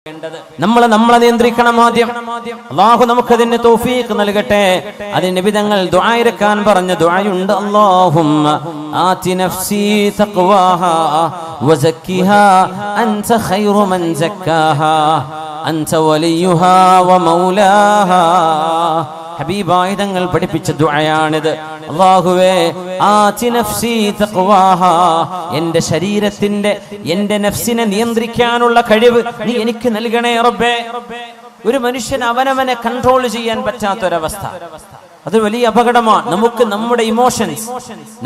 നമ്മളെ നിയന്ത്രിക്കണം ആദ്യം. അല്ലാഹു നമുക്കതിന് തൗഫീഖ് നൽകട്ടെ. അതിന് നബി തങ്ങൾ ദുആ ഇറക്കാൻ പറഞ്ഞ ദുആയുണ്ട്. അല്ലാഹുമ്മ ആതി നഫ്സി തഖ്വാഹാ വസക്കിഹാ അൻത ഖൈറു മൻ സക്കാഹാ അൻത വലിയുഹാ വമൗലാഹാ. ഹബീബായ തങ്ങൾ പഠിപ്പിച്ച ദുആയാണിത്. അല്ലാഹുവേ ആതി നഫ്സി തഖ്വാഹാ, എൻ്റെ ശരീരത്തിന്റെ എൻ്റെ നഫ്സിനെ നിയന്ത്രിക്കാനുള്ള കഴിവ് നീ എനിക്ക് നൽകണേ റബ്ബേ. ഒരു മനുഷ്യൻ അവനവനെ കൺട്രോൾ ചെയ്യാൻ പറ്റാത്തൊരവസ്ഥ, അത് വലിയ അപകടമാണ്. നമുക്ക് നമ്മുടെ ഇമോഷൻസ്,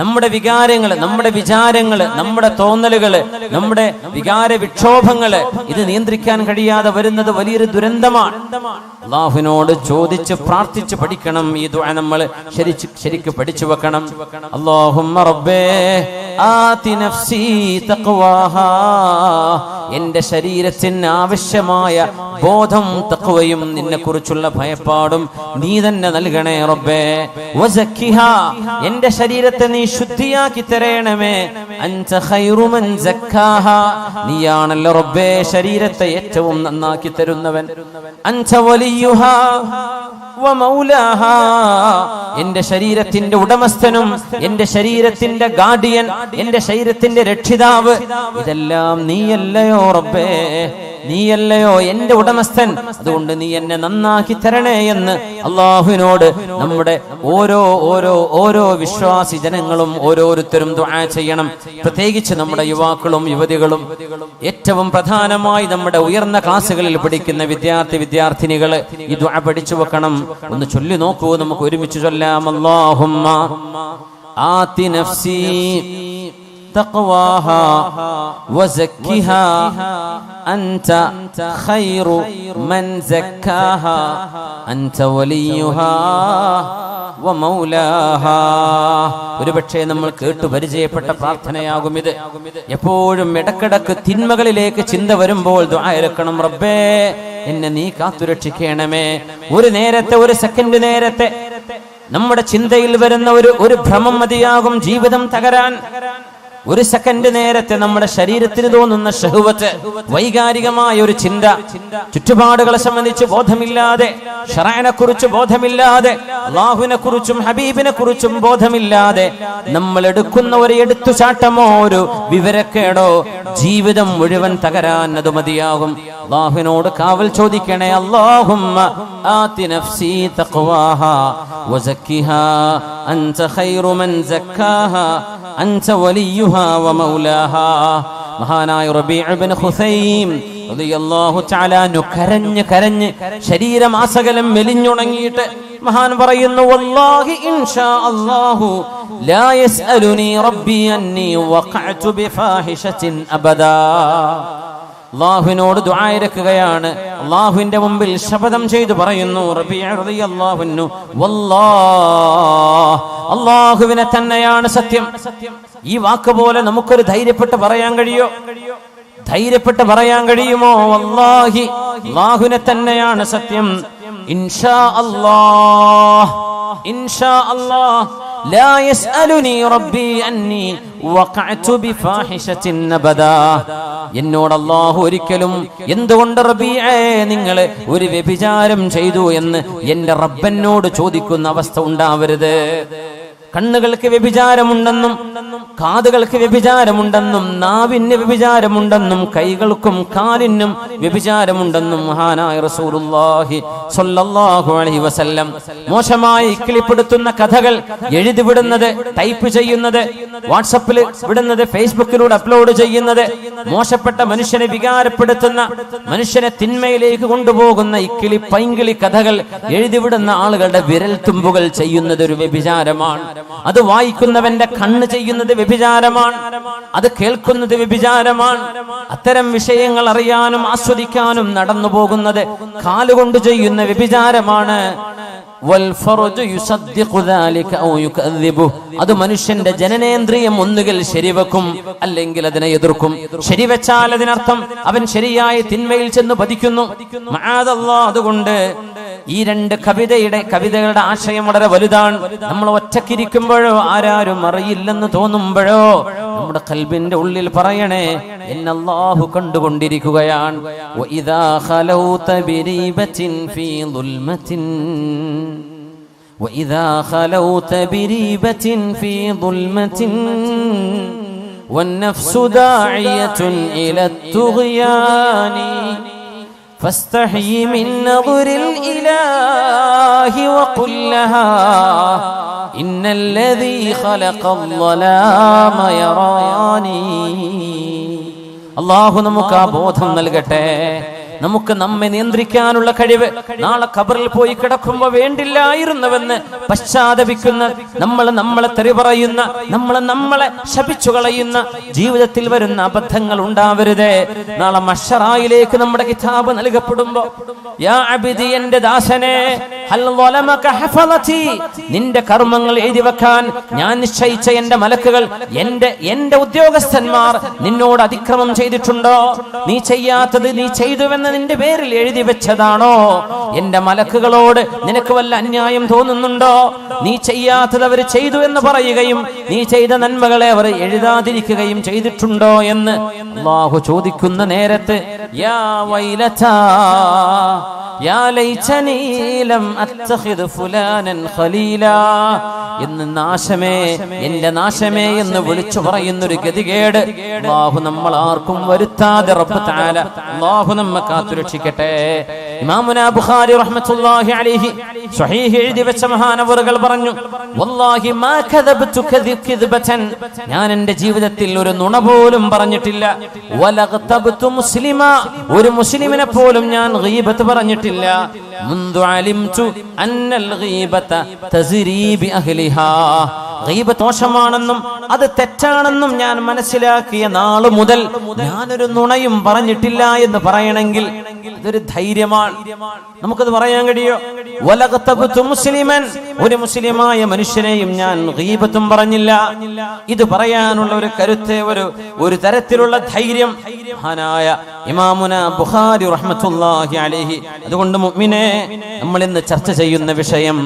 നമ്മുടെ വികാരങ്ങള്, നമ്മുടെ വിചാരങ്ങള്, നമ്മുടെ തോന്നലുകള്, നമ്മുടെ വികാര വിക്ഷോഭങ്ങള് ഇത് നിയന്ത്രിക്കാൻ കഴിയാതെ വരുന്നത് വലിയൊരു ദുരന്തമാണ്. അല്ലാഹുവിനോട് ചോദിച്ച് പ്രാർത്ഥിച്ച് പഠിക്കണം. ഈ ദുആ നമ്മൾ ശരിക്ക് പഠിച്ചു വെക്കണം. അല്ലാഹുമ്മ റബ്ബേ ആതി നഫ്സി തഖ്വാഹാ, എൻ്റെ ശരീരത്തിന് ആവശ്യമായ ബോധം തഖ്വയും നിന്നെ കുറിച്ചുള്ള ഭയപ്പാടും നീ തന്നെ നൽകണേ റബ്ബേ. വസക്കിഹാ, എൻ്റെ ശരീരത്തെ നീ ശുദ്ധിയാക്കി തരണമേ. അൻത ഖൈറു മൻ സക്കാഹാ, നീയാണല്ലോ റബ്ബേ ശരീരത്തെ ഏറ്റവും നന്നാക്കി തരുന്നവൻ. അൻത വലിയുഹാ വമൗലാഹാ, എൻ്റെ ശരീരത്തിന്റെ ഉടമസ്ഥനും എൻ്റെ ശരീരത്തിന്റെ ഗാർഡിയൻ, എൻ്റെ ശരീരത്തിന്റെ രക്ഷിതാവ്, ഇതെല്ലാം നീയല്ലയോ റബ്ബേ, നീയല്ലയോ എൻ്റെ ഉടമസ്ഥൻ. അതുകൊണ്ട് നീ എന്നെ നന്നാക്കി തരണേ എന്ന് അല്ലാഹുവിനോട് നമ്മുടെ ഓരോ വിശ്വാസി ജനങ്ങളും ഓരോരുത്തരും ദുആ ചെയ്യണം. പ്രത്യേകിച്ച് നമ്മുടെ യുവാക്കളും യുവതികളും, ഏറ്റവും പ്രധാനമായി നമ്മുടെ ഉയർന്ന ക്ലാസ്സുകളിൽ പഠിക്കുന്ന വിദ്യാർത്ഥിനികള് ഈ ദുആ പഠിച്ചു വെക്കണം. ഒന്ന് ചൊല്ലി നോക്കൂ, നമുക്ക് ഒരുമിച്ച് ചൊല്ലാം. അല്ലാഹുമ്മ ആതി നഫ്സി തഖ്വാഹാ വസക്കിഹാ അൻത ഖൈറു മൻ സക്കാഹാ അൻത വലിയുഹാ വമൗലാഹാ. ഒരുപക്ഷേ നമ്മൾ കേട്ടു പരിചയപ്പെട്ട പ്രാർത്ഥനയാകും ഇത്. എപ്പോഴും ഇടക്കിടക്ക് തിന്മകളിലേക്ക് ചിന്ത വരുമ്പോൾ ദുആ ഇറക്കണം. റബ്ബേ എന്നെ നീ കാത്തുരക്ഷിക്കണമേ. ഒരു നേരത്തെ, ഒരു സെക്കൻഡ് നേരത്തെ നമ്മുടെ ചിന്തയിൽ വരുന്ന ഒരു ഭ്രമം മതിയാകും ജീവിതം തകരാൻ. ഒരു സെക്കൻഡ് നേരത്തെ നമ്മുടെ ശരീരത്തിന് തോന്നുന്ന ശഹ്വത്ത്, വൈകാരികമായ ഒരു ചിന്ത, ചുറ്റുപാടുകളെ സംബന്ധിച്ച് ബോധമില്ലാതെ, ശറഅനെ കുറിച്ച് ബോധമില്ലാതെ, അല്ലാഹുവിനെ കുറിച്ചും ഹബീബിനെ കുറിച്ചും ബോധമില്ലാതെ നമ്മൾ എടുക്കുന്ന ഒരു എടുത്തുചാട്ടമോ ഒരു വിവരക്കേടോ ജീവിതം മുഴുവൻ തകരാൻ അത് മതിയാകും. അല്ലാഹുവിനോട് കാവൽ ചോദിക്കണേ. അല്ലാഹുമ്മ ആതി നഫ്സി തഖ്വാഹാ വസക്കിഹാ അൻത ഖൈറു മൻ സക്കാഹാ അൻത വലിയുഹാ വമൗലാഹാ. മഹാനായ റബീഅ ഇബ്നു ഖുസൈം റളിയല്ലാഹു തആല അൻഹു കരഞ്ഞ് ശരീരമാസകലം മെലിഞ്ഞുണങ്ങിയിട്ട് മഹാൻ പറയുന്നു, വല്ലാഹി ഇൻഷാ അല്ലാഹു ലാ യസ്അലുനി റബ്ബി അന്നി വഖഅതു ബിഫാഹിശത്തിൻ അബദാ. അല്ലാഹുവിനോട് ദുആ ഇറക്കുകയാണ്. അല്ലാഹുവിന്റെ മുമ്പിൽ ശപഥം ചെയ്തു പറയുന്നു റബീഅ റളിയല്ലാഹു അൻഹു, വല്ലാഹ്, അല്ലാഹുവിനെ തന്നെയാണ് സത്യം. ഈ വാക്ക് പോലെ നമുക്കൊരു ധൈര്യപ്പെട്ട് പറയാൻ കഴിയോ? ധൈര്യപ്പെട്ട് പറയാൻ കഴിയുമോ? വല്ലാഹി, അല്ലാഹുവിനെ തന്നെയാണ് സത്യം. ഇൻഷാ അല്ലാഹ്, ഇൻഷാ അല്ലാഹ് ലാ യസ്അലുനി റബ്ബി അന്നി വഖഅതു ബിഫാഹിശത്തിൻ അബദാ. എന്നോട് അല്ലാഹു ഒരിക്കലും എന്തുകൊണ്ട് റബീഅേ നിങ്ങൾ ഒരു വ്യഭിചാരം ചെയ്തു എന്ന് എൻ്റെ റബ്ബനോട് ചോദിക്കുന്ന അവസ്ഥ ഉണ്ടാവരുത്. കണ്ണുകൾക്ക് വ്യഭിചാരമുണ്ടെന്നും കാതുകൾക്ക് വ്യഭിചാരമുണ്ടെന്നും നാവിന് വ്യഭിചാരമുണ്ടെന്നും കൈകൾക്കും കാലിനും വ്യഭിചാരമുണ്ടെന്നും മഹാനായ റസൂലുള്ളാഹി സ്വല്ലല്ലാഹു അലൈഹി വസല്ലം മോശമായി കിളിപ്പെടുത്തുന്ന കഥകൾ എഴുതിവിടുന്നത്, ടൈപ്പ് ചെയ്യുന്നത്, വാട്സപ്പിൽ വിടുന്നത്, ഫേസ്ബുക്കിലൂടെ അപ്ലോഡ് ചെയ്യുന്നത്, മോശപ്പെട്ട മനുഷ്യനെ വികാരപ്പെടുത്തുന്ന, മനുഷ്യനെ തിന്മയിലേക്ക് കൊണ്ടുപോകുന്ന ഇക്കിളി പൈങ്കിളി കഥകൾ എഴുതിവിടുന്ന ആളുകളുടെ വിരൽ തുമ്പുകൾ ചെയ്യുന്നത് ഒരു വ്യഭിചാരമാണ്. അത് വായിക്കുന്നവന്റെ കണ്ണ് ചെയ്യുന്നത് വ്യഭിചാരമാണ്. അത് കേൾക്കുന്നത് വ്യഭിചാരമാണ്. അത്തരം വിഷയങ്ങൾ അറിയാനും ആസ്വദിക്കാനും നടന്നു പോകുന്നത് കാലുകൊണ്ട് ചെയ്യുന്ന വ്യഭിചാരമാണ്. അത് മനുഷ്യന്റെ ജനനേന്ദ്രിയം ഒന്നുകിൽ ശരിവെക്കും, അല്ലെങ്കിൽ അതിനെ എതിർക്കും. ശരിവെച്ചാൽ അതിനർത്ഥം അവൻ ശരിയായ തിന്മയിൽ ചെന്ന് പതിക്കുന്നു. മഅദല്ലാഹ്. അതുകൊണ്ട് ഈ രണ്ട് കവിതകളുടെ ആശയം വളരെ വലുതാണ്. നമ്മൾ ഒറ്റക്കിരിക്കുമ്പോഴോ ആരാരും അറിയില്ലെന്ന് തോന്നുമ്പോഴോ നമ്മുടെ ഖൽബിന്റെ ഉള്ളിൽ പറയണേ, എന്നെ അല്ലാഹു കണ്ടുകൊണ്ടിരിക്കുകയാണ്. വഇദാ ഖലൗത ബിരീബത്തിൻ ഫീ ദുൽമത്തിൻ വഇദാ ഖലൗത ബിരീബത്തിൻ ഫീ ദുൽമത്തിൻ വന്നഫ്സു ദാഇയത്തുൻ ഇലാ തുഗ്യാനി فاستحي من نظر الإله وقل لها إن الذي خلق الظلام يراني. അല്ലാഹു നമുക്ക് ആ ബോധം നൽകട്ടെ. നമുക്ക് നമ്മെ നിയന്ത്രിക്കാനുള്ള കഴിവ് നാളെ ഖബറിൽ പോയി കിടക്കുമ്പോൾ വേണ്ടില്ലായിരുന്നുവെന്ന് പശ്ചാത്തപിക്കുന്ന, നമ്മളെ തെറി പറയുന്ന, നമ്മളെ ശപിച്ചു കളയുന്ന ജീവിതത്തിൽ വരുന്ന അബദ്ധങ്ങൾ ഉണ്ടാവരുതേ. നാളെ മഹ്ശറായിലേക്ക് നമ്മുടെ കിതാബ് നൽകപ്പെടുമ്പോ, യാ അബ്ദി, എന്റെ ദാസനെ, ഹൽ വലമക ഹഫളതി, നിന്റെ കർമ്മങ്ങൾ എഴുതി വെക്കാൻ ഞാൻ നിശ്ചയിച്ച എന്റെ മലക്കുകൾ, എന്റെ ഉദ്യോഗസ്ഥന്മാർ നിന്നോട് അതിക്രമം ചെയ്തിട്ടുണ്ടോ? നീ ചെയ്യാത്തത് നീ ചെയ്തുവെന്ന് നിന്റെ പേരിൽ എഴുതി വെച്ചതാണോ? എന്റെ മലക്കുകളോട് നിനക്ക് വല്ല അന്യായം തോന്നുന്നുണ്ടോ? നീ ചെയ്യാത്തത് അവർ ചെയ്തു എന്ന് പറയുകയും നീ ചെയ്ത നന്മകളെ അവർ എഴുതാതിരിക്കുകയും ചെയ്തിട്ടുണ്ടോ എന്ന് അല്ലാഹു ചോദിക്കുന്ന നേരത്ത്, യാ വൈലതാ യാ ലൈതനി ലം അത്തഖിദ് ഫുലാനൻ ഖലീലാ എന്ന് നാശമേ, എന്റെ നാശമേ എന്ന് വിളിച്ചു പറയുന്നൊരു ഗതികേട് അല്ലാഹു നമ്മൾ ആർക്കും വരുത്താതെ റബ്ബ് തആല അല്ലാഹു നമ്മെ കാത്തുരക്ഷിക്കട്ടെ. ഇമാമുനാ ബുഖാരി റഹ്മത്തുള്ളാഹി അലൈഹി സ്വഹീഹ് എഴുതി വെച്ച മഹാനവറുകൾ പറഞ്ഞു, വല്ലാഹി മാ കദബ്തു കദിബതൻ, ഞാൻ എന്റെ ജീവിതത്തിൽ ഒരു നുണ പോലും പറഞ്ഞിട്ടില്ല. വലഗ്തബ്തു മുസ്ലിമാ, ഒരു മുസ്ലിമിനെ പോലും ഞാൻ ഗീബത്ത് പറഞ്ഞിട്ടില്ല. മുൻദു അലിംതു അന്നൽ ഗീബത തസ്രി ബി അഹ്ലിഹാ, ഗീബത്ത് ദോഷമാണെന്നും അത് തെറ്റാണെന്നും ഞാൻ മനസ്സിലാക്കിയ നാളു മുതൽ ഞാനൊരു നുണയും പറഞ്ഞിട്ടില്ല എന്ന് പറയണമെങ്കിൽ ഇതൊരു ധൈര്യമാണ്. നമുക്കത് പറയാൻ കഴിയോ? വലഗ്തബ്തു മുസ്ലിമൻ, ഒരു മുസ്ലിമായ മനുഷ്യനെയും ഞാൻ ഗീബത്തും പറഞ്ഞില്ല. ഇത് പറയാനുള്ള ഒരു കരുത്ത്, ഒരു തരത്തിലുള്ള ധൈര്യം മഹാനായ ഇമാമുന ബുഖാരി റഹ്മത്തുള്ളാഹി അലൈഹി. അതുകൊണ്ട് മുഅ്മിനേ, നമ്മൾ ഇന്ന് ചർച്ച ചെയ്യുന്ന വിഷയം,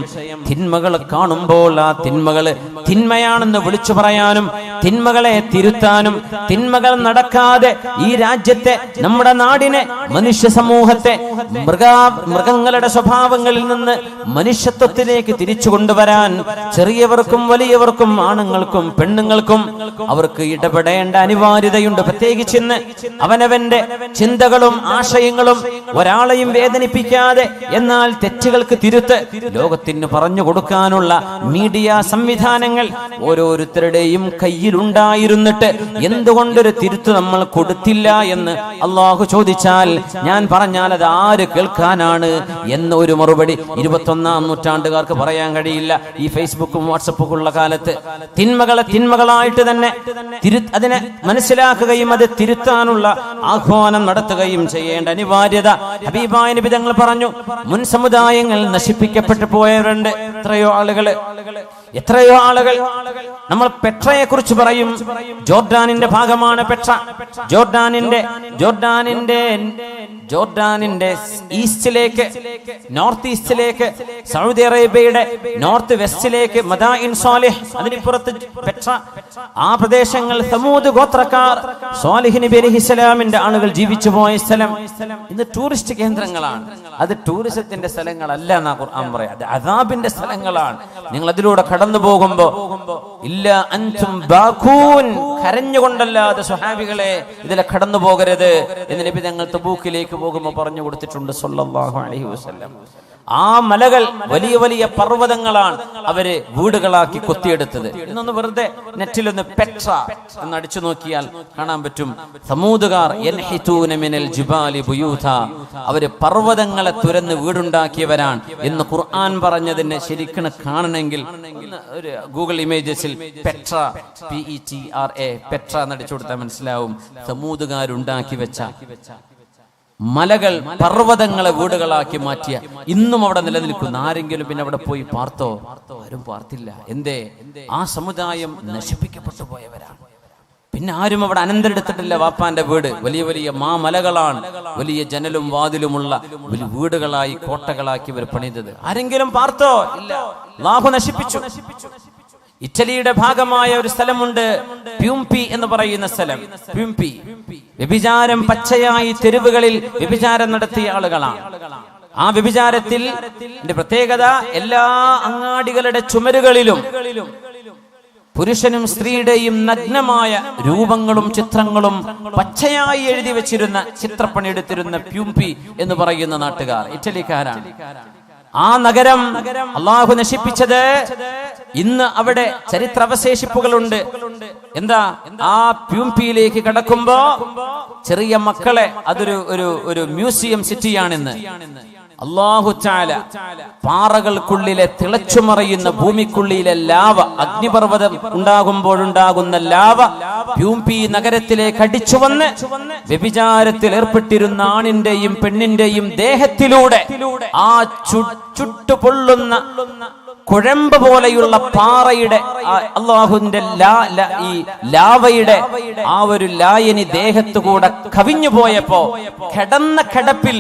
തിന്മകൾ കാണുമ്പോൾ ആ തിന്മകൾ തിന്മയാണെന്ന് വിളിച്ചു പറയാനും തിന്മകളെ തിരുത്താനും, തിന്മകൾ നടക്കാതെ ഈ രാജ്യത്തെ, നമ്മുടെ നാടിനെ, മനുഷ്യ സമൂഹത്തെ മൃഗങ്ങളുടെ സ്വഭാവങ്ങളിൽ നിന്ന് മനുഷ്യത്വത്തിലേക്ക് തിരിച്ചു കൊണ്ടുവരാൻ ചെറിയവർക്കും വലിയവർക്കും ആണുങ്ങൾക്കും പെണ്ണുങ്ങൾക്കും അവർക്ക് ഇടപെടേണ്ട അനിവാര്യതയുണ്ട്. പ്രത്യേകിച്ച് ഇന്ന് അവനവന്റെ ചിന്തകളും ആശയങ്ങളും ഒരാളെയും വേദനിപ്പിക്കാതെ എന്നാൽ തെറ്റുകൾക്ക് തിരുത്ത് ലോകത്തിന് പറഞ്ഞു കൊടുക്കാനുള്ള മീഡിയ സംവിധാനങ്ങൾ ഓരോരുത്തരുടെയും കയ്യിലുണ്ടായിരുന്നിട്ട് എന്തുകൊണ്ടൊരു തിരുത്ത് നമ്മൾ കൊടുത്തില്ല എന്ന് അള്ളാഹു ചോദിച്ചാൽ, ഞാൻ പറഞ്ഞാൽ അത് ആര് കേൾക്കാനാണ് എന്ന ഒരു മറുപടി 21-ാം നൂറ്റാണ്ടുകാർക്ക് പറയാൻ കഴിയില്ല. ഈ ഫേസ്ബുക്കും വാട്സപ്പും ഉള്ള കാലത്ത് തിന്മകളെ തിന്മകളായിട്ട് തന്നെ അതിനെ മനസ്സിലാക്കുകയും അത് തിരുത്താനുള്ള ആഹ്വാനം നടത്തുകയും ചെയ്യേണ്ട അനിവാര്യത ഹബീബായ നബി തങ്ങൾ പറഞ്ഞു. മുൻ സമുദായങ്ങൾ നശിപ്പിക്കപ്പെട്ടു പോയവരുണ്ട്. എത്രയോ ആളുകൾ നമ്മൾ പെട്രയെ കുറിച്ച് പറയും. ജോർഡാനിന്റെ ഭാഗമാണ് പെട്ര. ജോർഡാനിന്റെ ഈസ്റ്റിലേക്ക്, നോർത്ത് ഈസ്റ്റിലേക്ക്, സൗദി അറേബ്യയുടെ നോർത്ത് വെസ്റ്റിലേക്ക് മദായിൻ സാലിഹ്, അതിനിപ്പുറത്ത് പെട്ര, ആ പ്രദേശങ്ങൾ സമൂദ് ഗോത്രക്കാർ, സാലിഹ് നബി അലൈഹിസ്സലാമിന്റെ ആളുകൾ ജീവിച്ചു പോയ സ്ഥലം ഇന്ന് ടൂറിസ്റ്റ് കേന്ദ്രങ്ങളാണ്. അത് ടൂറിസത്തിന്റെ സ്ഥലങ്ങളല്ല എന്നാ ഖുർആൻ പറയാം, അത് അദാബിന്റെ സ്ഥലങ്ങളാണ്. നിങ്ങൾ അതിലൂടെ കടന്നു പോകുമ്പോ ഇല്ല അൻതും ബാഖൂൻ, കരഞ്ഞുകൊണ്ടല്ലാതെ സ്വഹാബികളെ ഇതിലെ കടന്നു പോകരുത് എന്ന് നബി തങ്ങൾ തബൂക്കിലേക്ക് പോകുമ്പോൾ പറഞ്ഞു കൊടുത്തിട്ടുണ്ട് സല്ലല്ലാഹു അലൈഹി വസല്ലം. ആ മലകൾ വലിയ വലിയ പർവ്വതങ്ങളാണ് അവര് വീടുകളാക്കി കൊത്തിയെടുത്തത്. ഇന്നൊന്ന് വെറുതെ നെറ്റിലൊന്ന് പെട്ര എന്ന് അടിച്ചു നോക്കിയാൽ കാണാൻ പറ്റും. സമൂദുകാർ യൻഹിതൂന മിനൽ ജിബാലി ബുയൂത, അവര് പർവ്വതങ്ങളെ തുരന്ന് വീടുണ്ടാക്കിയവരാണ് എന്ന് ഖുർആൻ പറഞ്ഞതിനെ ശരിക്കും കാണണമെങ്കിൽ ഒരു ഗൂഗിൾ ഇമേജസിൽ പെട്ര, PETRA, പെട്ര എന്നടിച്ചു കൊടുത്താൽ മനസ്സിലാവും. സമൂദുകാരുണ്ടാക്കി വെച്ച മലകൾ, പർവ്വതങ്ങളെ വീടുകളാക്കി മാറ്റിയ, ഇന്നും അവിടെ നിലനിൽക്കുന്ന. ആരെങ്കിലും പിന്നെ അവിടെ പോയി പാർത്തോ? ആരും പാർത്തില്ല. എന്തേ? ആ സമുദായം നശിപ്പിക്കപ്പെട്ടു പോയവരാണ്. പിന്നെ ആരും അവിടെ അനന്തരെടുത്തിട്ടില്ല. വാപ്പാന്റെ വീട് വലിയ വലിയ മാമലകളാണ്, വലിയ ജനലും വാതിലുമുള്ള വലിയ വീടുകളായി, കോട്ടകളാക്കി ഇവർ പണിതത്. ആരെങ്കിലും പാർത്തോ? ഇല്ല. അല്ലാഹു നശിപ്പിച്ചു. ഇറ്റലിയുടെ ഭാഗമായ ഒരു സ്ഥലമുണ്ട്, പ്യൂംപി എന്ന് പറയുന്ന സ്ഥലം. പ്യൂംപി വ്യഭിചാരം പച്ചയായി തെരുവുകളിൽ വ്യഭിചാരം നടത്തിയ ആളുകളാണ്. ആ വ്യഭിചാരത്തിൽ പ്രത്യേകത, എല്ലാ അങ്ങാടികളുടെ ചുമരുകളിലും പുരുഷനും സ്ത്രീയുടെയും നഗ്നമായ രൂപങ്ങളും ചിത്രങ്ങളും പച്ചയായി എഴുതി വെച്ചിരുന്ന, ചിത്രപ്പണി എടുത്തിരുന്ന പ്യൂംപി എന്ന് പറയുന്ന നാട്ടുകാർ ഇറ്റലിക്കാരാണ്. ആ നഗരം അള്ളാഹു നശിപ്പിച്ചത്. ഇന്ന് അവിടെ ചരിത്രാവശേഷിപ്പുകളുണ്ട്. എന്താ? ആ പ്യൂംപിയിലേക്ക് കടക്കുമ്പോ ചെറിയ മക്കളെ, അതൊരു മ്യൂസിയം സിറ്റിയാണിന്ന്. അല്ലാഹു തആല പാറകൾക്കുള്ളിലെ തിളച്ചുമറിയുന്ന ഭൂമിക്കുള്ളിലെ ലാവ, അഗ്നിപർവ്വതം ഉണ്ടാകുമ്പോഴുണ്ടാകുന്ന ലാവ പ്യൂംപി നഗരത്തിലേക്ക് അടിച്ചു വന്ന് വ്യഭിചാരത്തിൽ ഏർപ്പെട്ടിരുന്ന ആണിന്റെയും പെണ്ണിന്റെയും ദേഹത്തിലൂടെ ആ ചുട്ടുപൊള്ളുന്ന കുഴമ്പ് പോലെയുള്ള പാറയുടെ, അള്ളാഹുവിന്റെ ഈ ലാവയുടെ ആ ഒരു ലായനി ദേഹത്തുകൂടെ കവിഞ്ഞു പോയപ്പോ കിടന്ന കിടപ്പിൽ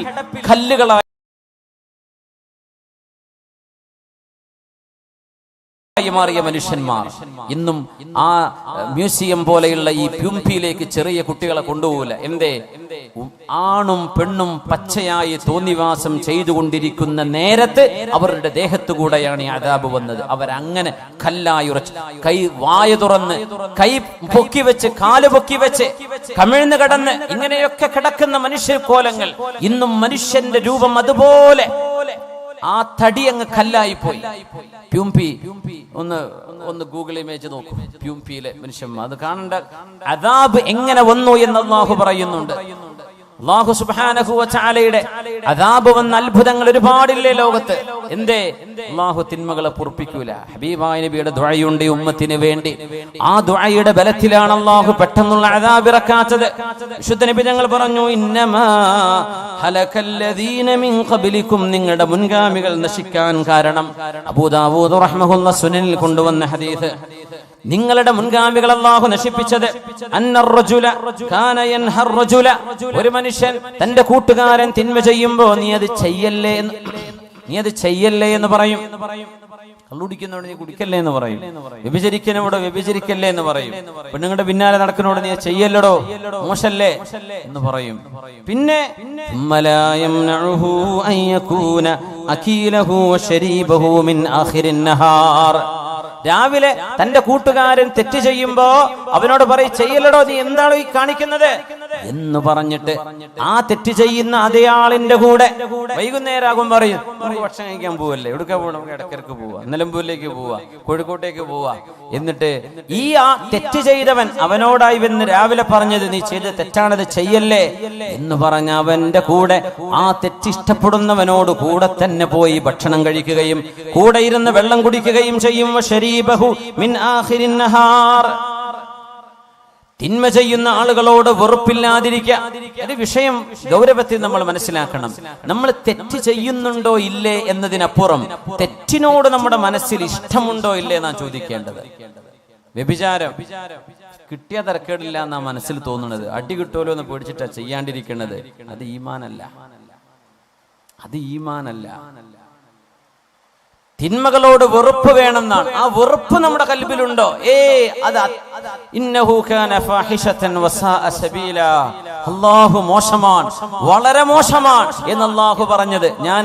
കല്ലുകളായി മാറിയ മനുഷ്യന്മാർ ഇന്നും ആ മ്യൂസിയം പോലെയുള്ള ഈ പ്യൂംപിയിലേക്ക് ചെറിയ കുട്ടികളെ കൊണ്ടുപോകില്ല. എന്തേ? ആണും പെണ്ണും പച്ചയായി തോന്നിവാസം ചെയ്തുകൊണ്ടിരിക്കുന്ന നേരത്ത് അവരുടെ ദേഹത്തുകൂടെയാണ് ഈ അദാബ് വന്നത്. അവരങ്ങനെ കല്ലായി ഉറച്ച്, കൈ വായ തുറന്ന്, കൈ പൊക്കി വെച്ച്, കാല് പൊക്കി വെച്ച്, കമിഴ്ന്ന് കിടന്ന് ഇങ്ങനെയൊക്കെ കിടക്കുന്ന മനുഷ്യക്കോലങ്ങൾ. ഇന്നും മനുഷ്യന്റെ രൂപം അതുപോലെ ആ തടി അങ്ങ് കല്ലായി പോയി. പ്യൂംപി ഒന്ന് ഗൂഗിൾ ഇമേജ് നോക്കൂ. പ്യൂംപിയിലെ മനുഷ്യന്മാർ അത് കാണേണ്ട അദാബ് എങ്ങനെ വന്നു എന്ന് അല്ലാഹു പറയുന്നുണ്ട്. അല്ലാഹു സുബ്ഹാനഹു വ തആലയുടെ അദാബ് വന്ന അത്ഭുതങ്ങൾ ഒരുപാടില്ലേ ലോകത്ത്. എന്തേ? അല്ലാഹു തിന്മകളെ പൊറുപ്പിക്കൂല. ഹബീബായ നബിയുടെ ദുആയുണ്ട് ഉമ്മത്തിന് വേണ്ടി. ആ ദുആയുടെ ബലത്തിലാണ് അല്ലാഹു പെട്ടെന്നുള്ള അദാബ് ഇറക്കാത്തത്. വിശുദ്ധ നബി ഞങ്ങൾ പറഞ്ഞു, ഇന്നമാ ഹലകല്ലദീന മിൻ ഖബ്ലികും, നിങ്ങളുടെ മുൻഗാമികൾ നശിക്കാൻ കാരണം. അബൂ ദാവൂദ് റഹ്മഹുല്ലാഹ് സുനനിൽ കൊണ്ടുവന്ന ഹദീസ്, നിങ്ങളുടെ മുൻഗാമികൾ അല്ലാഹു നശിപ്പിച്ചത്, ഒരു മനുഷ്യൻ തന്റെ കൂട്ടുകാരൻ തിന്മ ചെയ്യുമ്പോ നീ അത് ചെയ്യല്ലേ എന്ന് പറയും. കള്ളുടിക്കുന്നോട് നീ കുടിക്കല്ലേ എന്ന് പറയും. വ്യഭിചരിക്കുന്നോട് വ്യഭിചരിക്കല്ലേ എന്ന് പറയും. പെണ്ണുങ്ങളുടെ പിന്നാലെ നടക്കുന്നോട് നീ ചെയ്യല്ലടോ, മോശല്ലേ എന്ന് പറയും. പിന്നെ രാവിലെ തന്റെ കൂട്ടുകാരൻ തെറ്റ് ചെയ്യുമ്പോ അവനോട് പറയും, ചെയ്യല്ലടോ, നീ എന്താണോ ഈ കാണിക്കുന്നത് എന്ന് പറഞ്ഞിട്ട് ആ തെറ്റ് ചെയ്യുന്ന അതേ ആളിന്റെ കൂടെ വൈകുന്നേരമാകും പറയും, നമുക്ക് ഭക്ഷണം കഴിക്കാൻ പോവല്ലേ, എവിടുക്ക പോവാ, നമുക്ക് ഇടക്കിടക്ക് പോവാ, നിലമ്പൂരിലേക്ക് പോവാ, കോഴിക്കോട്ടേക്ക് പോവാ. എന്നിട്ട് ഈ ആ തെറ്റ് ചെയ്തവൻ അവനോടായി വന്ന് രാവിലെ പറഞ്ഞത്, നീ ചെയ്ത് തെറ്റാണത്, ചെയ്യല്ലേ എന്ന് പറഞ്ഞ അവന്റെ കൂടെ ആ തെറ്റിഷ്ടപ്പെടുന്നവനോട് കൂടെ തന്നെ പോയി ഭക്ഷണം കഴിക്കുകയും കൂടെ ഇരുന്ന് വെള്ളം കുടിക്കുകയും ചെയ്യും. തിന്മ ചെയ്യുന്ന ആളുകളോട് വെറുപ്പില്ലാതിരിക്കുക. വിഷയം ഗൗരവത്തിൽ നമ്മൾ മനസ്സിലാക്കണം. നമ്മൾ തെറ്റ് ചെയ്യുന്നുണ്ടോ ഇല്ലേ എന്നതിനപ്പുറം തെറ്റിനോട് നമ്മുടെ മനസ്സിൽ ഇഷ്ടമുണ്ടോ ഇല്ലേ എന്നാ ചോദിക്കേണ്ടത്. വ്യഭിചാരം കിട്ടിയ തരക്കേടില്ല എന്നാ മനസ്സിൽ തോന്നുന്നത്. അടി കിട്ടുമല്ലോ എന്ന് പേടിച്ചിട്ടാ ചെയ്യാണ്ടിരിക്കുന്നത്. അത് ഈമാനല്ല. തിന്മകളോട് വെറുപ്പ് വേണമെന്നാണ്. ആ വെറുപ്പ് നമ്മുടെ കൽബിലുണ്ടോ? ഇന്നഹു കാന ഫാഹിഷതൻ വസാഅ സബീല, അല്ലാഹു മോശമാണ്, വളരെ മോശമാണ് എന്ന് അല്ലാഹു പറഞ്ഞത്. ഞാൻ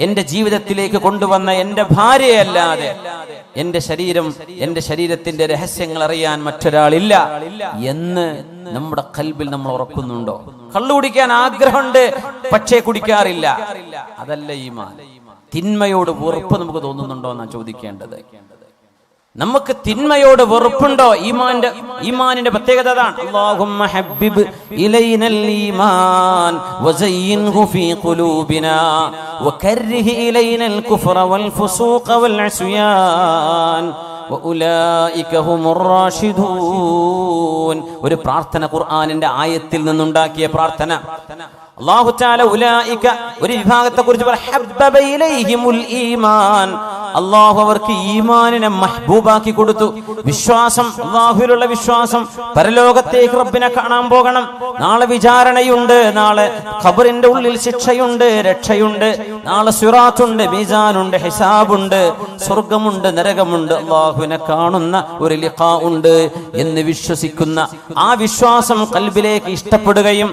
എന്റെ ജീവിതത്തിലേക്ക് കൊണ്ടുവന്ന എന്റെ ഭാര്യയല്ലാതെ എന്റെ ശരീരത്തിന്റെ രഹസ്യങ്ങൾ അറിയാൻ മറ്റൊരാളില്ല എന്ന് നമ്മുടെ കൽബിൽ നമ്മൾ ഉറക്കുന്നുണ്ടോ? കള്ളു കുടിക്കാൻ ആഗ്രഹമുണ്ട്, പക്ഷേ കുടിക്കാറില്ല. അതല്ല ഈമാൻ. തിന്മയോട് വെറുപ്പ് നമുക്ക് തോന്നുന്നുണ്ടോ എന്നാണ് ചോദിക്കേണ്ടത്. നമുക്ക് തിന്മയോട് വെറുപ്പുണ്ടോ? ഈമാനിന്റെ പ്രത്യേകത അതാണ്. അല്ലാഹുമ്മ ഹബ്ബിബ് ഇലൈനൽ ഈമാൻ വസയ്യിൻഹു ഫീ ഖുലൂബിനാ വകർരിഹ് ഇലൈനൽ കുഫ്റ വൽ ഫുസൂഖ വൽ അസ്യാൻ വഉലൈക ഹുമുർ റാഷിദൂൻ. ഒരു പ്രാർത്ഥന, ഖുർആനിന്റെ ആയത്തിൽ നിന്നുണ്ടാക്കിയ പ്രാർത്ഥന. അല്ലാഹു തആല ഉലൈക ഒരു വിഭാഗത്തെ കുറിച്ച് ഹബ്ബബ ഇലൈഹിമുൽ ഈമാൻ, അള്ളാഹു അവർക്ക് ഈമാനിനെ മഹ്ബൂബാക്കി കൊടുത്തു. വിശ്വാസം, അള്ളാഹുവിലുള്ള വിശ്വാസം, പരലോകത്തേക്ക് റബ്ബിനെ കാണാൻ പോകണം, നാളെ വിചാരണയുണ്ട്, നാളെ ഖബറിന്റെ ഉള്ളിൽ ശിക്ഷയുണ്ട്, രക്ഷയുണ്ട്, നാളെ സിറാത്തുണ്ട്, മീസാനുണ്ട്, ഹിസാബുണ്ട്, സ്വർഗമുണ്ട്, നരകമുണ്ട്, അള്ളാഹുവിനെ കാണുന്ന ഒരു ലിഖാ ഉണ്ട് എന്ന് വിശ്വസിക്കുന്ന ആ വിശ്വാസം ഖൽബിലേക്ക് ഇഷ്ടപ്പെടുകയും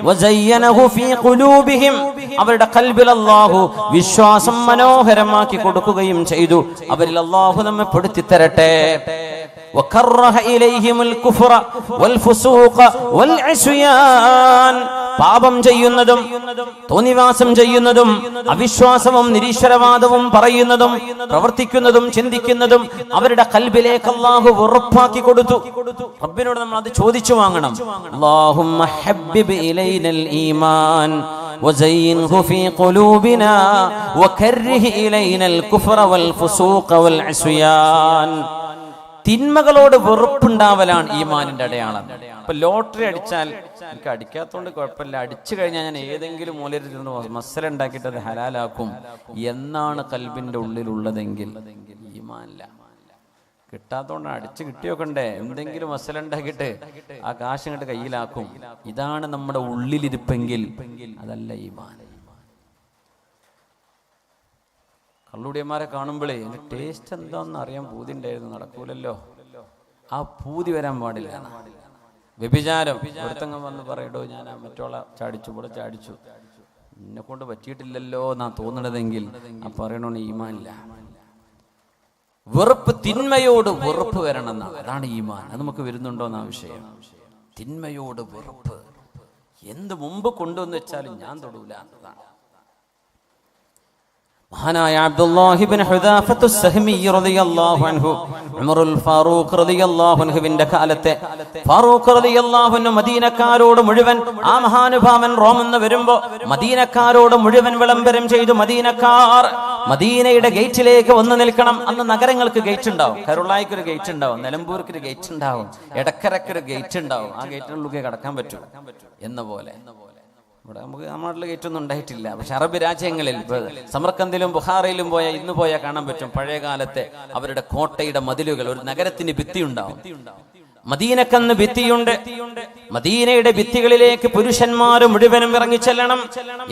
വസയ്യനഹു ഫീ ഖുലൂബിഹിം, അവരുടെ ഖൽബിൽ അല്ലാഹു വിശ്വാസം മനോഹരമാക്കി കൊടുക്കുകയും ചെയ്തു. അവരിൽ അല്ലാഹു നമ്മെ പെടുത്തി തരട്ടെ. വകറഹ ഇലൈഹിമുൽ കുഫ്ര വൽ ഫുസൂഖ വൽ ഇസ്യാൻ, പാപം ചെയ്യുന്നതും തോന്നിവാസം ചെയ്യുന്നതും അവിശ്വാസവും നിരീശ്വരവാദവും പറയുന്നതും പ്രവർത്തിക്കുന്നതും ചിന്തിക്കുന്നതും അവരുടെ ഖൽബിലേക്ക് അല്ലാഹു ഉറപ്പാക്കി കൊടുത്തു. റബ്ബിനോട് നമ്മൾ അത് ചോദിച്ചു വാങ്ങണം. അല്ലാഹുമ്മ ഹബ്ബിബ് ഇലൈനൽ ഈമാൻ വസയ്യിൻഹു ഫീ ഖുലൂബിനാ വകർരിഹ് ഇലൈനൽ കുഫ്ര വൽ ഫുസൂഖ വൽ ഇസ്യാൻ. തിന്മകളോട് വെറുപ്പുണ്ടാവലാണ് ഈമാനിന്റെ അടയാളം. ഇപ്പൊ ലോട്ടറി അടിച്ചാൽ എനിക്ക് അടിക്കാത്തോണ്ട് കുഴപ്പമില്ല, അടിച്ചു കഴിഞ്ഞാൽ ഞാൻ ഏതെങ്കിലും മൂലയിൽ മസല ഉണ്ടാക്കിയിട്ട് അത് ഹലാലാക്കും എന്നാണ് കൽബിന്റെ ഉള്ളിലുള്ളതെങ്കിൽ ഈമാനില്ല. കിട്ടാത്തോണ്ടാണ്, അടിച്ചു കിട്ടിയോക്കണ്ടേ, എന്തെങ്കിലും മസല ഉണ്ടാക്കിയിട്ട് ആ കാശ് ഇങ്ങോട്ട് കയ്യിലാക്കും. ഇതാണ് നമ്മുടെ ഉള്ളിലിരിപ്പെങ്കിൽ അതല്ല ഈമാൻ. കള്ളുടിയന്മാരെ കാണുമ്പോഴേ എൻ്റെ ടേസ്റ്റ് എന്താണെന്ന് അറിയാൻ പൂതി ഉണ്ടായിരുന്നു, നടക്കൂലല്ലോ. ആ പൂതി വരാൻ പാടില്ല. വ്യഭിചാരം, ഒരുത്തങ്ങ വന്ന് പറയടോ ഞാൻ മറ്റോളെ ചാടിച്ചു, ഇവിടെ ചാടിച്ചു, എന്നെ കൊണ്ട് പറ്റിയിട്ടില്ലല്ലോ എന്നാ തോന്നണതെങ്കിൽ ആ പറയണോന്ന് ഈമാനില്ല. വെറുപ്പ്, തിന്മയോട് വെറുപ്പ് വരണം എന്നാണ്, അതാണ് ഈമാൻ. അത് നമുക്ക് വരുന്നുണ്ടോ എന്നാ വിഷയം. തിന്മയോട് വെറുപ്പ്, എന്ത് മുമ്പ് കൊണ്ടുവന്ന് വെച്ചാലും ഞാൻ തൊടൂല എന്നതാണ്. മഹാനായ അബ്ദുല്ലാഹി ഇബ്നു ഹുദാഫത്തു സഹ്മി റളിയല്ലാഹു അൻഹു, ഉമറുൽ ഫാറൂഖ് റളിയല്ലാഹു അൻഹുവിന്റെ കാലത്തെ ഫാറൂഖ് റളിയല്ലാഹു അൻഹു മദീനക്കാരോട് മുഴുവൻ, ആ മഹാനുഭാവൻ റോമെന്ന് വരുമ്പോ മദീനക്കാരോട് മുഴുവൻ വിളംബരം ചെയ്തു. മദീനക്കാർ മദീനയുടെ ഗേറ്റിലേക്ക് വന്നു നിൽക്കണം. അന്ന് നഗരങ്ങൾക്ക് ഗേറ്റ് ഉണ്ടാവും. കരുളായിക്ക് ഒരു ഗേറ്റ് ഉണ്ടാവും, നിലമ്പൂർക്ക് ഒരു ഗേറ്റ് ഉണ്ടാവും, എടക്കരക്ക് ഒരു ഗേറ്റ് ഉണ്ടാവും. ആ ഗേറ്റിനുള്ളിൽ കടക്കാൻ പറ്റൂ എന്ന പോലെ. ഇവിടെ നമുക്ക് നമ്മുടെ ഗേറ്റൊന്നും ഉണ്ടായിട്ടില്ല. പക്ഷെ അറബ് രാജ്യങ്ങളിൽ സമർക്കന്ദിലും ബുഖാറയിലും ഇന്ന് പോയാൽ കാണാൻ പറ്റും പഴയ കാലത്തെ അവരുടെ കോട്ടയുടെ മതിലുകൾ. ഒരു നഗരത്തിന് ഭിത്തി ഉണ്ടാവും. മദീനക്കന്ന് ഭിത്തിയുണ്ട്. മദീനയുടെ ഭിത്തികളിലേക്ക് പുരുഷന്മാർ മുഴുവനും ഇറങ്ങിച്ചെല്ലണം.